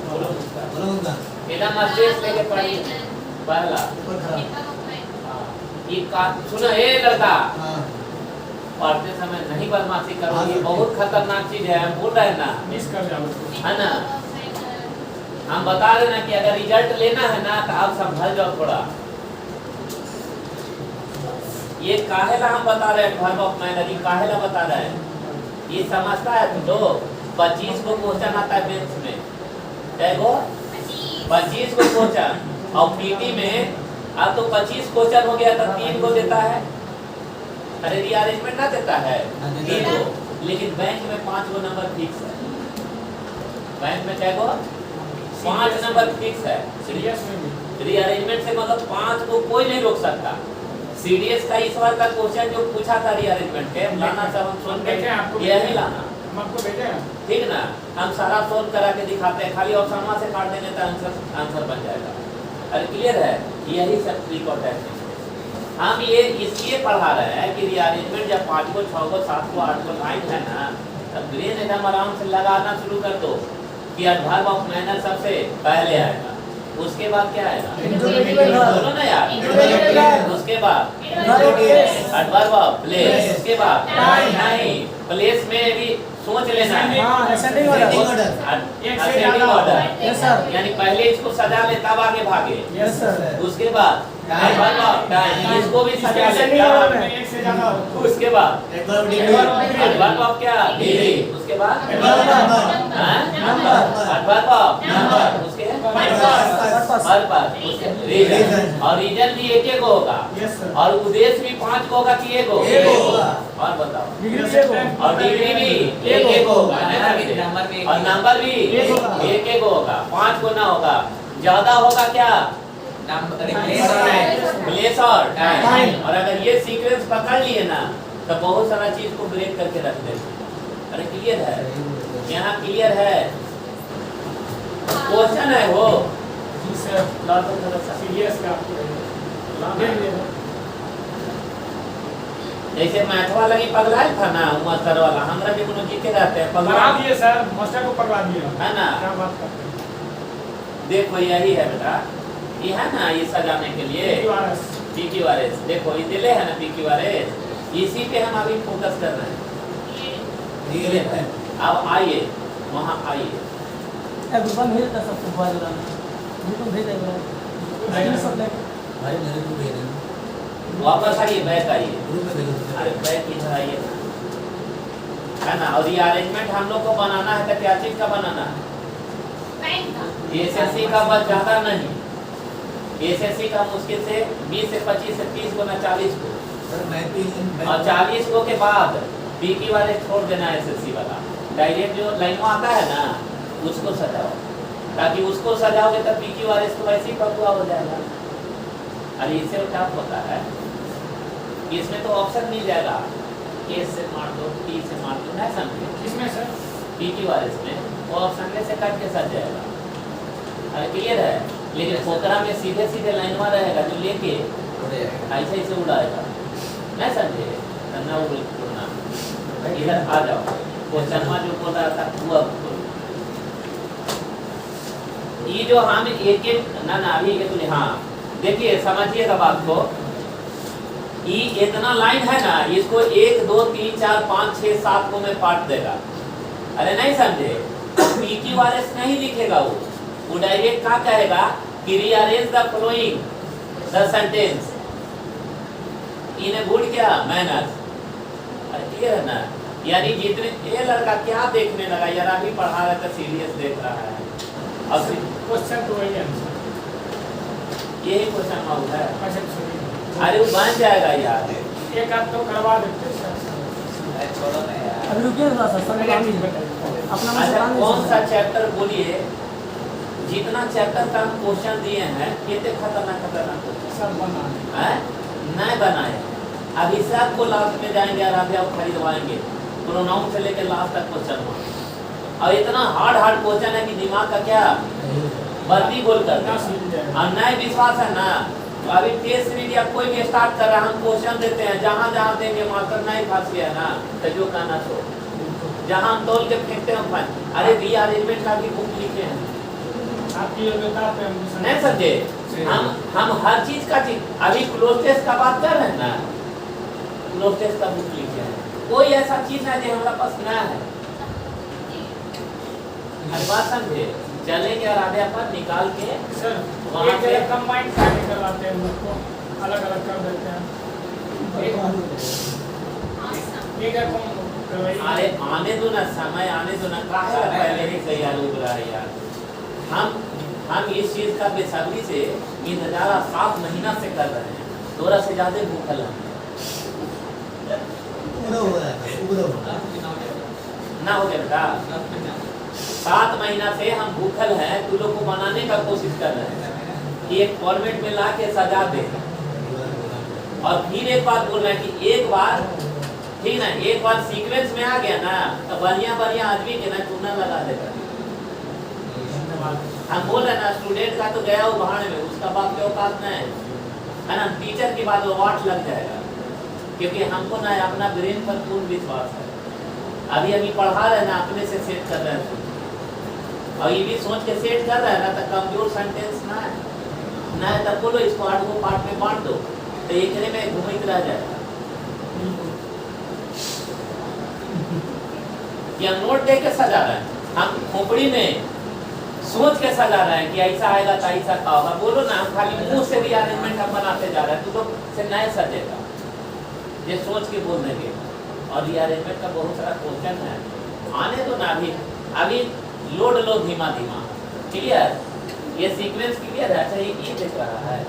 बोलो मुस्कान। बोलो उनका एकदम स्टेज लेके पढ़ी। पहला ऊपर खड़ा। ये का सुनो, ए लड़का, हाँ पढ़ते समय नहीं बदमाशी करो, ये बहुत खतरनाक चीज है। हम बोल रहे हैं ना, मिस कर जाओ उसको। है ना, हम बता रहे ना कि अगर रिजल्ट लेना है ना तो आप संभल जाओ थोड़ा। ये काहेला हम बता रहे हैं, वर्ब ऑफ मैनर, ये काहेला बता रहे हैं। ये समझता है तुम लोग 25 को क्वेश्चन आता है मेंस में, देखो 25 को क्वेश्चन, और पीटी में अब तो 25 क्वेश्चन हो गया तो 3 को देता है। अरे रीअरेंजमेंट ना देता है 3 को, लेकिन बैंक में 5 गो नंबर फिक्स है। बैंक में क्या गो 5 नंबर फिक्स है। सीरियस में भी रीअरेंजमेंट से मतलब 5 को कोई नहीं रोक सकता। सीडीएस का इस बार का क्वेश्चन जो पूछा था रीअरेंजमेंट के, लाना सब हम सुन के यही लाना, हम आपको भेजे हैं। ठीक ना। हम सारा सोल्व करा के दिखाते हैं, खाली ऑप्शन से काट देंगे तो आंसर बन जाएगा। अरे क्लियर है, यही सब रिकॉर्ड है। हम ये इसलिए पढ़ा रहे हैं कि रीअरेंजमेंट जब 5 को 6 को 7 को 8 को लाइन है ना, तब ब्रेन एकदम आराम से लगाना शुरू कर दो कि वर्ब ऑफ मैनर सबसे पहले आएगा, उसके बाद क्या आएगा बोलो ना यार, उसके बाद वर्ब ऑफ प्लेस, उसके बाद नहीं प्लेस में भी सोच लेना है। Ascending order. Ascending order, yes sir. यानी पहले इसको सजा ले तब आगे भागे। Yes sir. उसके बाद वर्ब ऑफ टाइम, इसको भी सजा ले Ascending तब order आगे। में। एक से ज्यादा हो। उसके बाद एडवर्ब डिग्री वर्ब ऑफ क्या डिग्री, उसके बाद adverb number number. Verb of number, उसके पर्पस, उसके रीजन, और रीजन भी एक गो होगा, यस सर। और उद्देश्य भी 5 को होगा कि एक गो एक होगा। और बताओ, डिग्री भी एक हो। और डिग्री भी एक होगा, है ना भी? नंबर भी एक और नंबर भी एक होगा। एक होगा, 5 को ना होगा। ज्यादा होगा क्या प्लेस और टाइम। टाइम। और अगर ये सीक्वेंस पकड़ लिए ना तो बहुत सारा चीज को ब्रेक करके रख देते। अरे क्लियर है, यहाँ क्लियर है, क्वेश्चन है वो जी सर। लॉजिक थोड़ा सा सीरियस का आपको भेज दिया। जैसे मैथ वाला की पगलाइल था ना मास्टर वाला, हमरा भी कोनो जीते रहते हैं पगला पगला, दिए सर, मास्टर को पगला दिए। है ना। क्या बात करते हैं। देखो यही है बेटा, ये है ना, ये सजाने के लिए QRS। PQRS, देखो ये दिले है ना PQRS, इसी पे हम अभी फोकस कर रहे हैं। अब आइए वहाँ आइए, ग्रुप में भेज दे सबको बाजू में, ग्रुप में भेज देगा स्क्रीनशॉट लेके। भाई मेरे को भेज देना वापस आइए, बैक आइए, ग्रुप में भेज दो। अरे बैक इधर आइए ना, है ना। और ये अरेंजमेंट हम लोग को बनाना है तो क्या चीज का बनाना है, एसएससी का, बस ज्यादा नहीं। एसएससी का मुश्किल से 20 से 25 से 30 को ना 40 को, सर मैं भी और 40 को के बाद पीकी वाले छोड़ देना एसएससी वाला, डायरेक्ट जो लाइनों आता है ना उसको सजाओ, ताकि उसको सजाओगे तब पीकी वाले तो वैसे ही पकुआ हो जाएगा। अरे इससे टफ होता है, इसमें तो ऑप्शन मिल जाएगा, ए से मार दो, टी से मार दो, नहीं समझे? किसमें सर? पीकी वाले में वो ऑप्शन से कट के सज जाएगा। अरे क्लियर है, लेकिन पोकरा में सीधे सीधे लाइन में रहेगा जो लेके ऐसे ऐसे उड़ाएगा, नहीं समझे? ना उड़ना, इधर आ जाओ, वो शर्मा जो बोल रहा था वो अब ये जो हम एक एक ना अभी एक हाँ देखिए समझिएगा बात को, ये इतना लाइन है ना, इसको 1 2 3 4 5 6 7 को में पार्ट देगा। अरे नहीं समझे, PQRS नहीं लिखेगा वो डायरेक्ट क्या कहेगा कि rearrange the flowing the sentence in a good क्या मैनर। ये है ना, यानी जितने ये लड़का क्या देखने लगा यार, अभी पढ़ा रहा था सीरियस देख रहा है। अब क्वेश्चन तो वही आंसर। यही क्वेश्चन आउट है। अच्छा छोड़िए, अरे वो बन जाएगा यार, एक आध तो करवा देते हैं सर। छोड़ो ना यार। अभी रुकिए थोड़ा सा सर, पहले ठीक बताइए। अपना मुझे अच्छा काम कौन सा चैप्टर बोलिए, जितना चैप्टर का हम क्वेश्चन दिए हैं कितने खतरनाक क्वेश्चन सब बना है नहीं बनाए। अभी सबको लास्ट में जाएंगे आराध्या और खरीदवाएंगे, प्रोनाउन से लेकर लास्ट तक क्वेश्चन हुआ। और इतना हार्ड क्वेश्चन है कि दिमाग का क्या बर्दी बोल कर ना सीख जाए। और नहीं विश्वास है ना, तो अभी टेस्ट सीरीज या कोई भी स्टार्ट कर रहा है, हम क्वेश्चन देते हैं, जहाँ जहाँ देंगे मास्टर नहीं फंस गया ना तो जो कहना सो, जहाँ हम तोल के फेंकते हैं फंस। अरे रीअरेंजमेंट का भी बुक लिखे हैं, आपकी योग्यता पे हम नहीं समझे। हम हर चीज का चीज, अभी क्लोज टेस्ट का बात कर रहे हैं ना, क्लोज टेस्ट का बुक लिखे हैं, कोई ऐसा चीज नहीं जो हमारे पास ना है। अरे बात समझे, चलेंगे आराध्या पर निकाल के सर वहाँ एक पे- जगह कंबाइंड कार्य करवाते हैं हम लोग को, अलग अलग कर देते हैं। एक अकाउंट करवाइए। अरे आने दो ना, समय आने दो ना, काहे ला पहले ही तैयार हो रहा है यार। हम इस चीज का बेसब्री से इंतजार 7 महीना से कर रहे हैं, थोड़ा से ज्यादा भूखल हैं। उग्र हो रहा है, उग्र हो रहा है। ना हो गया बेटा, 7 महीना से हम भूखल हैं, तू लोग को बनाने का कोशिश कर रहे हैं कि एक फॉर्मेट में ला के सजा दे। और फिर एक बात बोल रहे हैं कि एक बार ठीक ना, एक बार सीक्वेंस में आ गया ना तो बढ़िया आदमी के ना चूना लगा देगा। हम बोल रहे ना स्टूडेंट का तो गया वो भाड़ में, उसका बाप के औकात नहीं है ना, टीचर की बात वो वाट लग जाएगा, क्योंकि हमको ना अपना ब्रेन पर पूर्ण विश्वास है। अभी पढ़ा रहे ना, अपने से सेट कर रहे हैं, और ये भी सोच के सेट कर रहे हैं ना तो कमजोर सेंटेंस ना है ना, तब बोलो इसको 8 को पार्ट में बांट दो तो एक में घूमित रह जाएगा। कि हम नोट दे के सजा रहे हैं, हम खोपड़ी में सोच के सजा रहे हैं कि ऐसा आएगा तो ऐसा का होगा। बोलो ना, हम खाली मुंह से भी अरेंजमेंट हम बनाते जा रहे हैं, तो लोग से नए सजेगा, ये सोच के बोल देंगे। और ये अरेंजमेंट का बहुत सारा क्वेश्चन है, आने दो ना, अभी लोड लो धीमा धीमा। क्लियर, ये सीक्वेंस क्लियर है। अच्छा ये दिख रहा है,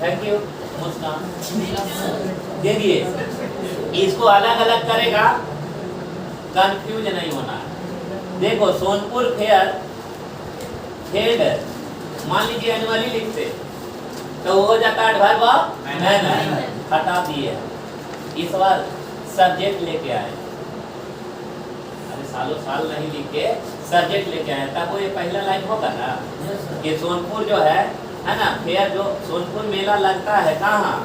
थैंक यू मुस्कान। देखिए इसको अलग अलग करेगा, कंफ्यूज नहीं होना है। देखो सोनपुर फेयर हेड, मान लीजिए एनुअली लिखते तो हो जाता है मैनर, हटा दिए। इस बार सब्जेक्ट लेके आए, अरे सालों साल नहीं लिख के सब्जेक्ट लेके आए, तब वो ये पहला लाइन होगा ना कि सोनपुर जो है ना फेयर, जो सोनपुर मेला लगता है कहाँ,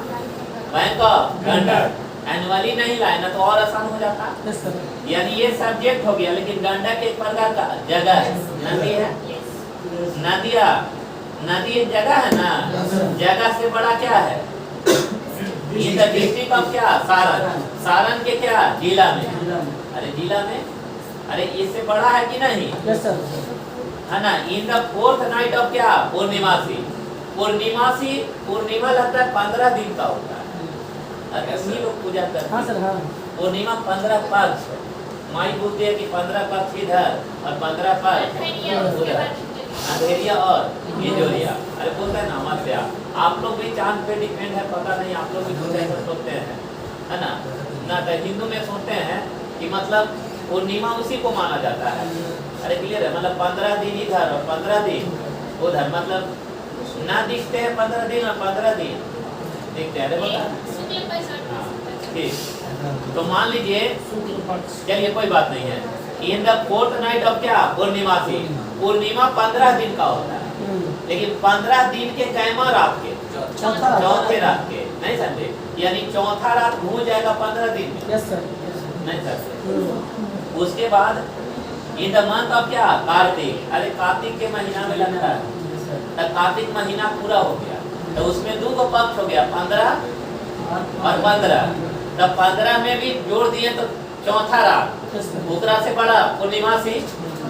बैंक ऑफ गंडक, एनुअली नहीं लाए ना तो और आसान हो जाता। यानी ये सब्जेक्ट हो गया, लेकिन गंडक एक प्रकार का जगह है, नदी है, नदिया, नदी एक जगह है ना, जगह से बड़ा क्या है, इन द डिस्ट्रिक्ट ऑफ क्या, सारण, सारण के क्या जिला में, अरे जिला में, अरे इससे बड़ा है कि नहीं, है ना। In the 4th night of क्या, पूर्णिमासी, पूर्णिमासी, पूर्णिमा लगता है 15 दिन का होता है, अभी लोग पूजा करते हैं। पूर्णिमा 15 पक्ष, माई बोलती है कि 15 पक्ष इधर और 15 पक्ष उधर, अंधेरिया और इंजोरिया। अरे बोलते हैं ना मत्स्या, आप लोग भी चांद पे डिपेंड है, पता नहीं आप लोग भी कुछ ऐसा सोचते हैं, है ना। ना तो हिंदू में सोचते हैं कि मतलब पूर्णिमा उसी को माना जाता है। अरे क्लियर है, मतलब 15 दिन इधर और 15 दिन उधर, मतलब ना दिखते हैं 15 दिन और 15 दिन दिखते हैं। अरे बता ठीक, तो मान लीजिए, चलिए कोई बात नहीं है, in the 4th night of क्या, पूर्णिमासी, पूर्णिमा 15 दिन का होता है, लेकिन 15 दिन के कैमा रात के, चौथे रात के, नहीं समझे, यानी चौथा रात घूम जाएगा 15 दिन में, नहीं समझे। उसके बाद इन द मंथ ऑफ क्या कार्तिक, अरे कार्तिक के महीना में लगता है, तो कार्तिक महीना पूरा हो गया, तो उसमें दो को पक्ष हो गया 15 और 15, तब 15 में भी जोड़ दिए तो चौथा रात, उतरा से बड़ा पूर्णिमासी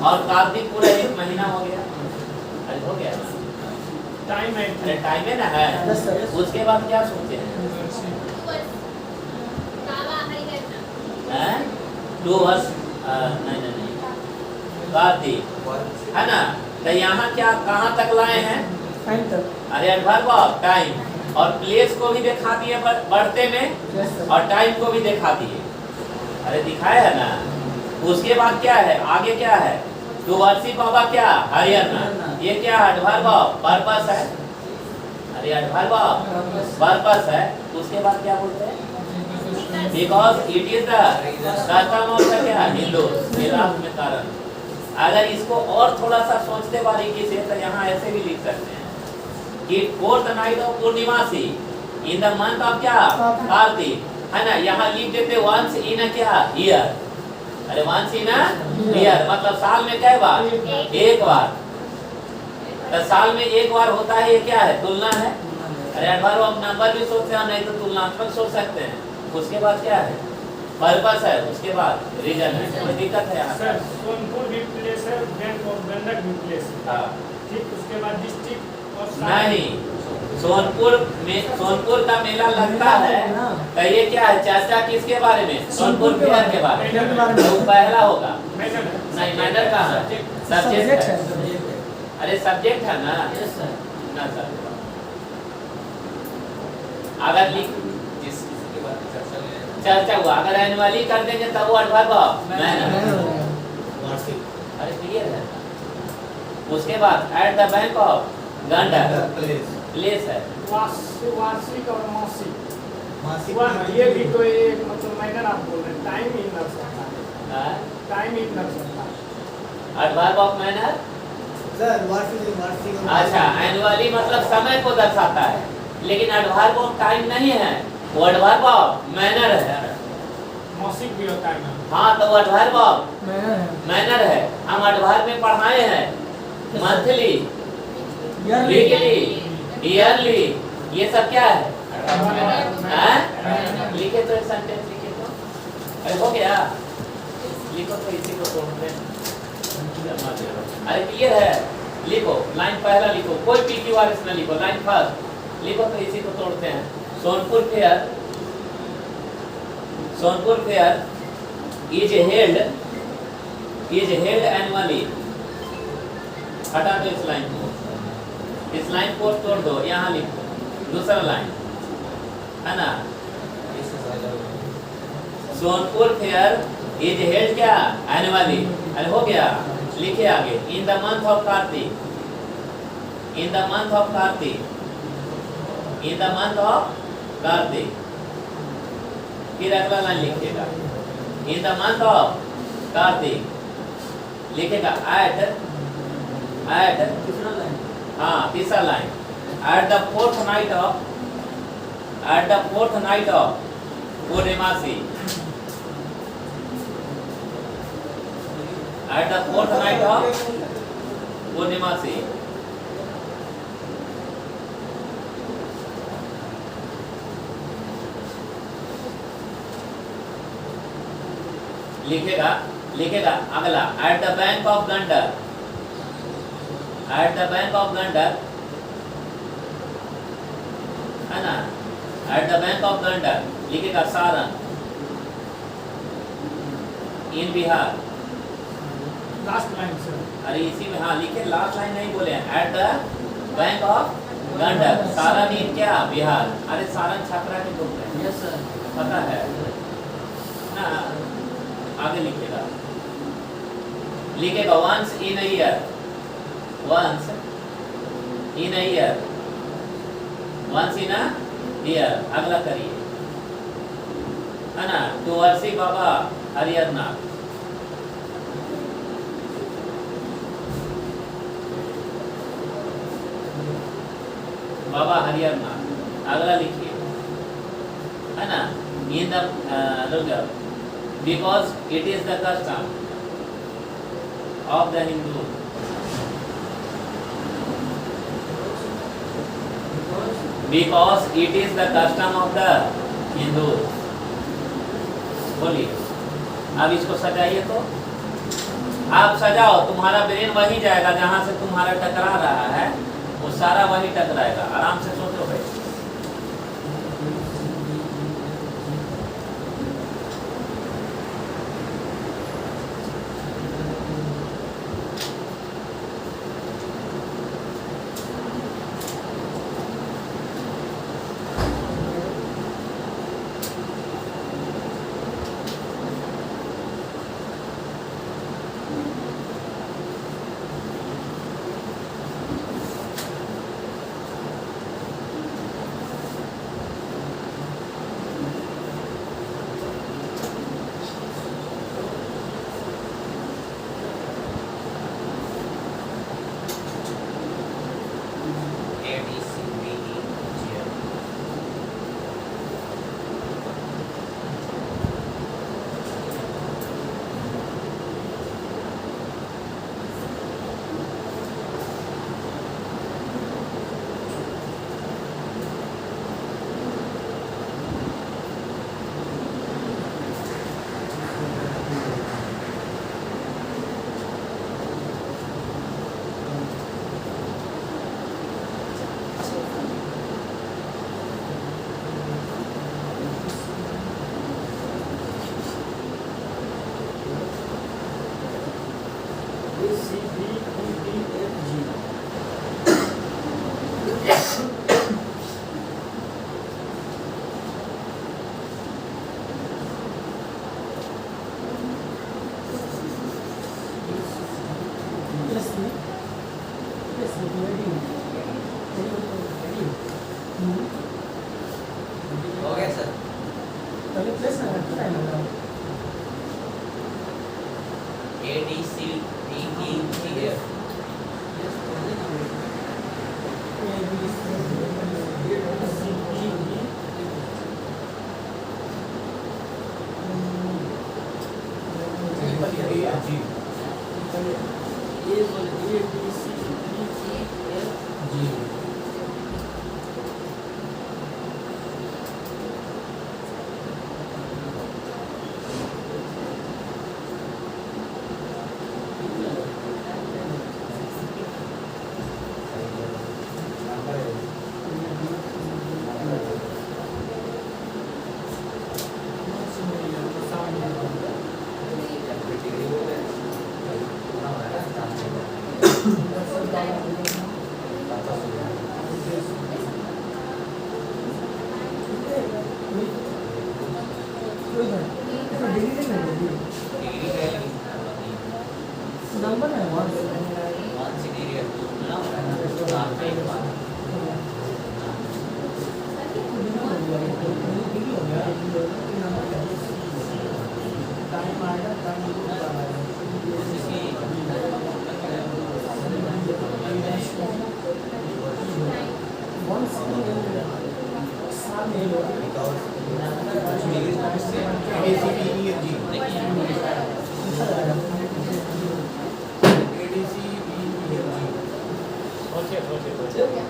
और कार्तिक पूरा एक महीना हो गया। अरे हो गया ना, टाइम है। अरे टाइम है ना है। उसके बाद क्या सोचते हैं? हैं? 2 वर्ष नहीं कार्तिक है ना, तो यहाँ क्या कहाँ तक लाए हैं? टाइम तक। अरे एडवर्ब ऑफ टाइम और प्लेस को भी दिखा दिए बढ़ते में और टाइम को भी दिखा दिए, अरे दिखाया है ना। उसके बाद क्या है, आगे क्या है? टुवर्ड्स बाबा क्या हरियाणा, ये क्या एडवर्ब ऑफ पर्पस है, अरे एडवर्ब ऑफ पर्पस है। उसके बाद क्या बोलते हैं? Because it is the custom of the क्या हिंदू, ये लास्ट में कारण। अगर इसको और थोड़ा सा सोचते बारीकी से तो यहाँ ऐसे भी लिख सकते हैं कि 4th नाइट ऑफ पूर्णिमासी इन द मंथ ऑफ क्या कार्तिक, है ना। यहाँ लिख देते वंस इन अ क्या ईयर, अरे वंस इन अ ईयर मतलब साल में कई बार? एक बार, तो साल में एक बार होता है, ये क्या है? तुलना है। अरे एडवर्ब ऑफ नंबर भी सोचते हैं, नहीं तो तुलनात्मक सोच सकते हैं। उसके बाद क्या है? पर्पस है, उसके बाद रीजन है। कोई दिक्कत है यहाँ? सर सोनपुर भी प्लेस है, बैंक ऑफ गंडक भी प्लेस है, हाँ। ठीक। उसके बाद डिस्ट्रिक्ट और नहीं, सोनपुर का मेला लगता है, तो ये क्या है? चर्चा किसके बारे में? सोनपुर फेयर के बारे में, तो पहला होगा। नहीं मैटर कहाँ है? सब्जेक्ट है। अरे सब्जेक्ट है ना, ना सर। अगर लिख चर्चा हुआ, अगर एनुअली कर देंगे तब वो एडवर्ब ऑफ वार्षिक। अरे क्लियर है। उसके बाद eight the bank of Gandak place है। वार्षिक और मासिक मासिक हुआ ना, ये भी तो एक मतलब माइनर आप बोल रहे हैं, टाइम इन लग सकता है, टाइम इन लग सकता है। एडवर्ब ऑफ मैनर सर वार्षिक। अच्छा, एनुअली मतलब समय को दर्शाता है, लेकिन एडवर्ब ऑफ टाइम नहीं है, वो एडवर्ब ऑफ मैनर है। मासिक भी होता है ना। हाँ, तो वो एडवर्ब ऑफ मैनर है। हम एडवर्ब में पढ़ाए हैं मंथली, वीकली, ईयरली, ये सब क्या है? लिखे तो एक सेंटेंस लिखे तो, अरे हो गया। लिखो तो इसी को तोड़ दें। अरे क्लियर है? लिखो लाइन पहला लिखो, कोई PQRS न लिखो, लाइन फर्स्ट लिखो तो इसी को तोड़ते हैं। Sonpur fair is held annually. हटा दो इस लाइन को, इस लाइन को तोड़ दो, यहाँ लिखो दूसरा लाइन, है ना। सोनपुर फेयर इज हेल्ड क्या एनुअली, अरे हो गया। लिखे आगे in the month of Kartik, in the month of Kartik, in the month of Kartik. फिर अगला लाइन लिखेगा in the month of Kartik, लिखेगा एट हाँ तीसरा line at the fourth night of पूर्णिमासी, at the fourth night of पूर्णिमासी। लिखेगा अगला at the bank of Gandak, at the bank of Gandak, है ना। Eight the bank of Gandak लिखेगा Saran in Bihar. Last line sir. अरे इसी में हाँ लिखे, लास्ट लाइन नहीं बोले हैं। At the bank of Gandak Saran in क्या बिहार। अरे सारण छपरा के लोग हैं, यस सर, पता है ना। आगे लिखेगा once in a year, once in a year, once in a year. अगला करिए, है ना। टुवर्सी बाबा हरियाणा, बाबा हरियाणा। अगला लिखिए, है ना। In the because it is the custom, of the Hindus. Because it is the custom of the Hindus. बोलिए, अब इसको सजाइए तो आप सजाओ, तुम्हारा ब्रेन वही जाएगा जहां से तुम्हारा टकरा रहा है, वो सारा वही टकराएगा। आराम से सोचो भाई। हो गया सर। पहले प्लेस ना रखना है ना। A D C D E G F number है वन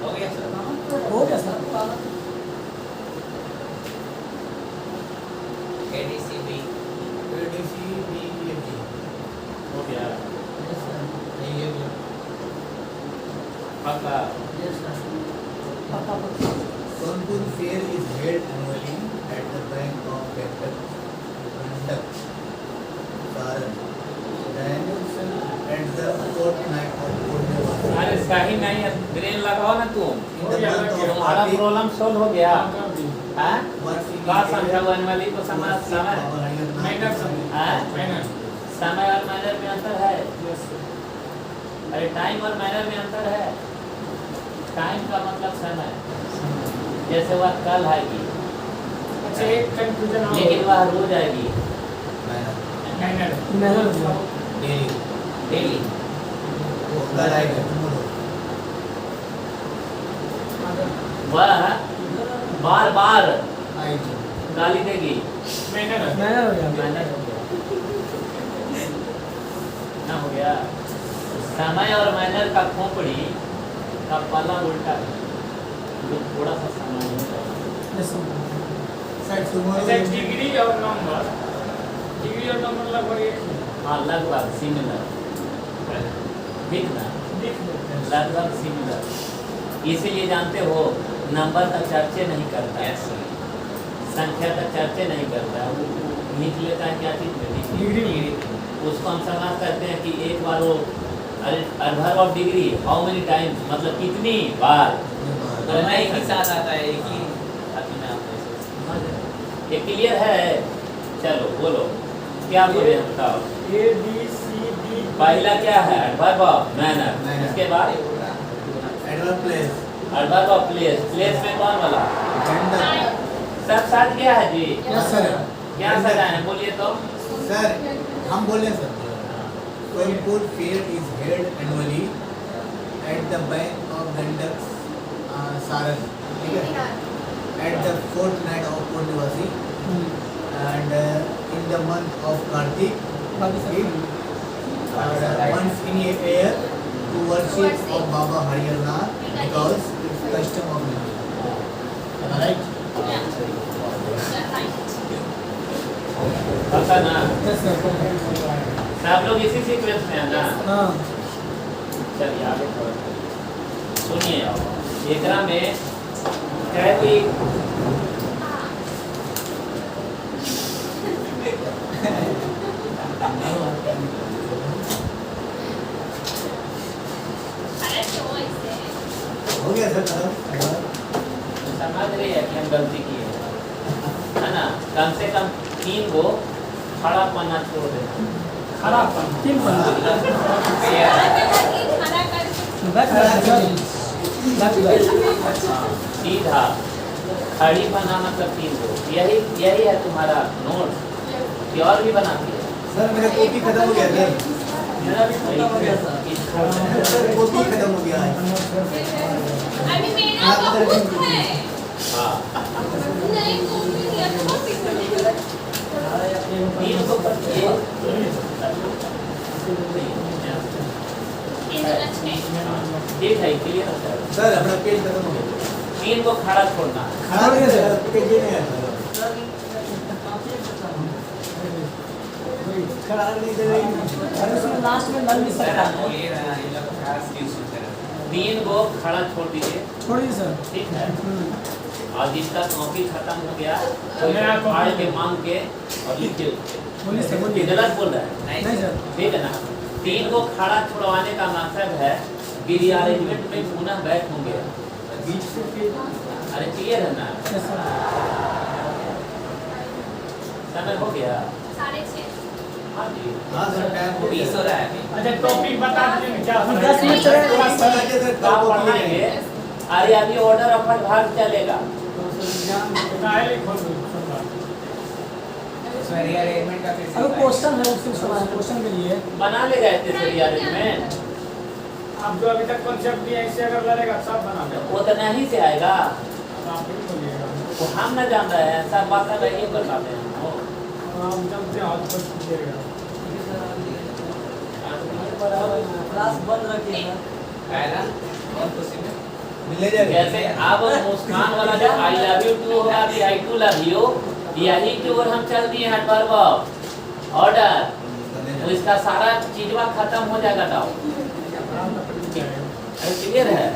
हो गया सर। हो गया sir. A D C B हो गया। पक्का। Sonpur Fair is held annually at the Bank of Capital, Conduct, Saran. Then at the fortnight of Purnamasi. अरे सही नहीं है, ब्रेन लगाओ ना तुम। In the month of तुम्हारा Kartik, प्रॉब्लम सॉल्व हो गया। हाँ? once in क्या a समझा year, एनुअली को समय once in समय our year, हाँ? समय और मैनर में अंतर है। अरे टाइम और मैनर में अंतर है। टाइम का मतलब समय, जैसे वह कल आएगी अच्छा एक कंफ्यूजन और लेकिन वह रोज आएगी मैनर मैनर daily. डेली। वो कल आएगा tomorrow. वह बार बार आएगी. गाली देगी। मैनर मैनर हो गया। मैनर हो गया ना, हो गया। समय और मैनर का खोपड़ी का पल्ला उल्टा है, जो थोड़ा सा समय होता है। Yes, sir. Sir, tomorrow. अच्छा, डिग्री और नंबर लगभग एक ही हाँ, लगभग सिमिलर, ठीक ना, दिख लेते हैं। लगभग सिमिलर। इसीलिए जानते हो नंबर का चर्चे नहीं करता है, संख्या का चर्चे नहीं करता है, वो लिख लेता है क्या चीज में, डिग्री। उसको हम समाप्त करते हैं कि एक बार वो adverb of degree, how many times, मतलब कितनी बार। दोनों एक ही साथ आता है, एक ही साथ में आता है। ये क्लियर है? चलो बोलो क्या बोले हम, बताओ। A B C D पहला क्या है? adverb of manner। Manner। उसके बाद Adverb place. adverb of place। place में कौन वाला? Gender. सब साथ क्या है जी? Yes, sir. क्या सजा है बोलिए तो। Sir, हम बोले sir Coimbatore Fair is held annually at the bank of Gandak Saran, ठीक है? At the fortnight of Purnivasi and in the month of Kartik, once in a year to worship of Baba Hariyarnath because it's custom of India. Right? पता ना, Yes, sir. सब लोग इसी sequence में है ना। हाँ, चलिए आगे बढ़ते। सुनिए अब एकरा में कहती हो गया सर समझ रही है कि हम गलती की है ना। कम से कम 3 गो खड़ा पन्ना छोड़ देना, खराब बन 3 पन्ना। Back, सीधा खड़ी पन्ना मतलब 3 गो। यही है तुम्हारा नोट कि और भी बनाती है। सर मेरा कॉपी खत्म हो गया सर मेरा भी खत्म हो गया सर। सर कॉपी खत्म हो गया है अभी मेरा तो बुक है। हाँ, नहीं कॉपी किया तो कॉपी करेगा। 3 गो पर ये ठीक है, क्लियर है सर। सर अपना पेज खत्म हो गया 3 को खड़ा छोड़ना। खड़ा हो गया सर पेज ही नहीं है सर खड़ा नहीं दे रही अरे उसमें लास्ट में नल भी सर सकता आपको है। ये रहा, ये लोग खास यूज होते हैं। 3 गो खड़ा छोड़ दीजिए, छोड़िए सर। ठीक है। और जिसका कॉपी खत्म हो गया नया तो कॉपी फाड़ के मांग के और लिखिए उसके। बोलिए सर, ये बोलिए। गलत बोल रहा है, नहीं सर। ठीक है ना। 3 को खड़ा छुड़वाने का मकसद है कि रीअरेंजमेंट में पुनः बैक होंगे। बीच से पेज अरे क्लियर है ना, Yes, sir. समय हो गया। 6:30 हाँ जी, हाँ सर टाइम हो 20 हो गया रहा है अभी। अच्छा टॉपिक बता दीजिए क्या अभी 10 मिनट चलेगा। सर आगे सर आप पढ़ाएंगे। अरे अभी ऑर्डर ऑफ भाग चलेगा। काहे लिखो सुनना उसमें रीअरेंजमेंट का कैसे अगर होता है? क्वेश्चन है उसके सुना है, क्वेश्चन के लिए बना ले गए थे सर रीअरेंजमेंट। आप जो अभी तक कॉन्सेप्ट दिया इससे अगर लड़ेगा सब बना दो वो तो नहीं से आएगा, अब आप ही बोलिएगा वो हम न जान रहे हैं, सब बात है ये बताते हैं हमको। आप जब हाथ पर कीजिएगा क्लास बंद रखिएगा। पहला और दूसरी में मिले जाएगा जैसे अब मुस्कान वाला जो आई लव यू टू होगा कि आई टू लव यू, यही की ओर हम चल दिए हैं वर्ब ऑर्डर, तो इसका सारा चीजवा खत्म हो जाएगा। क्लियर है?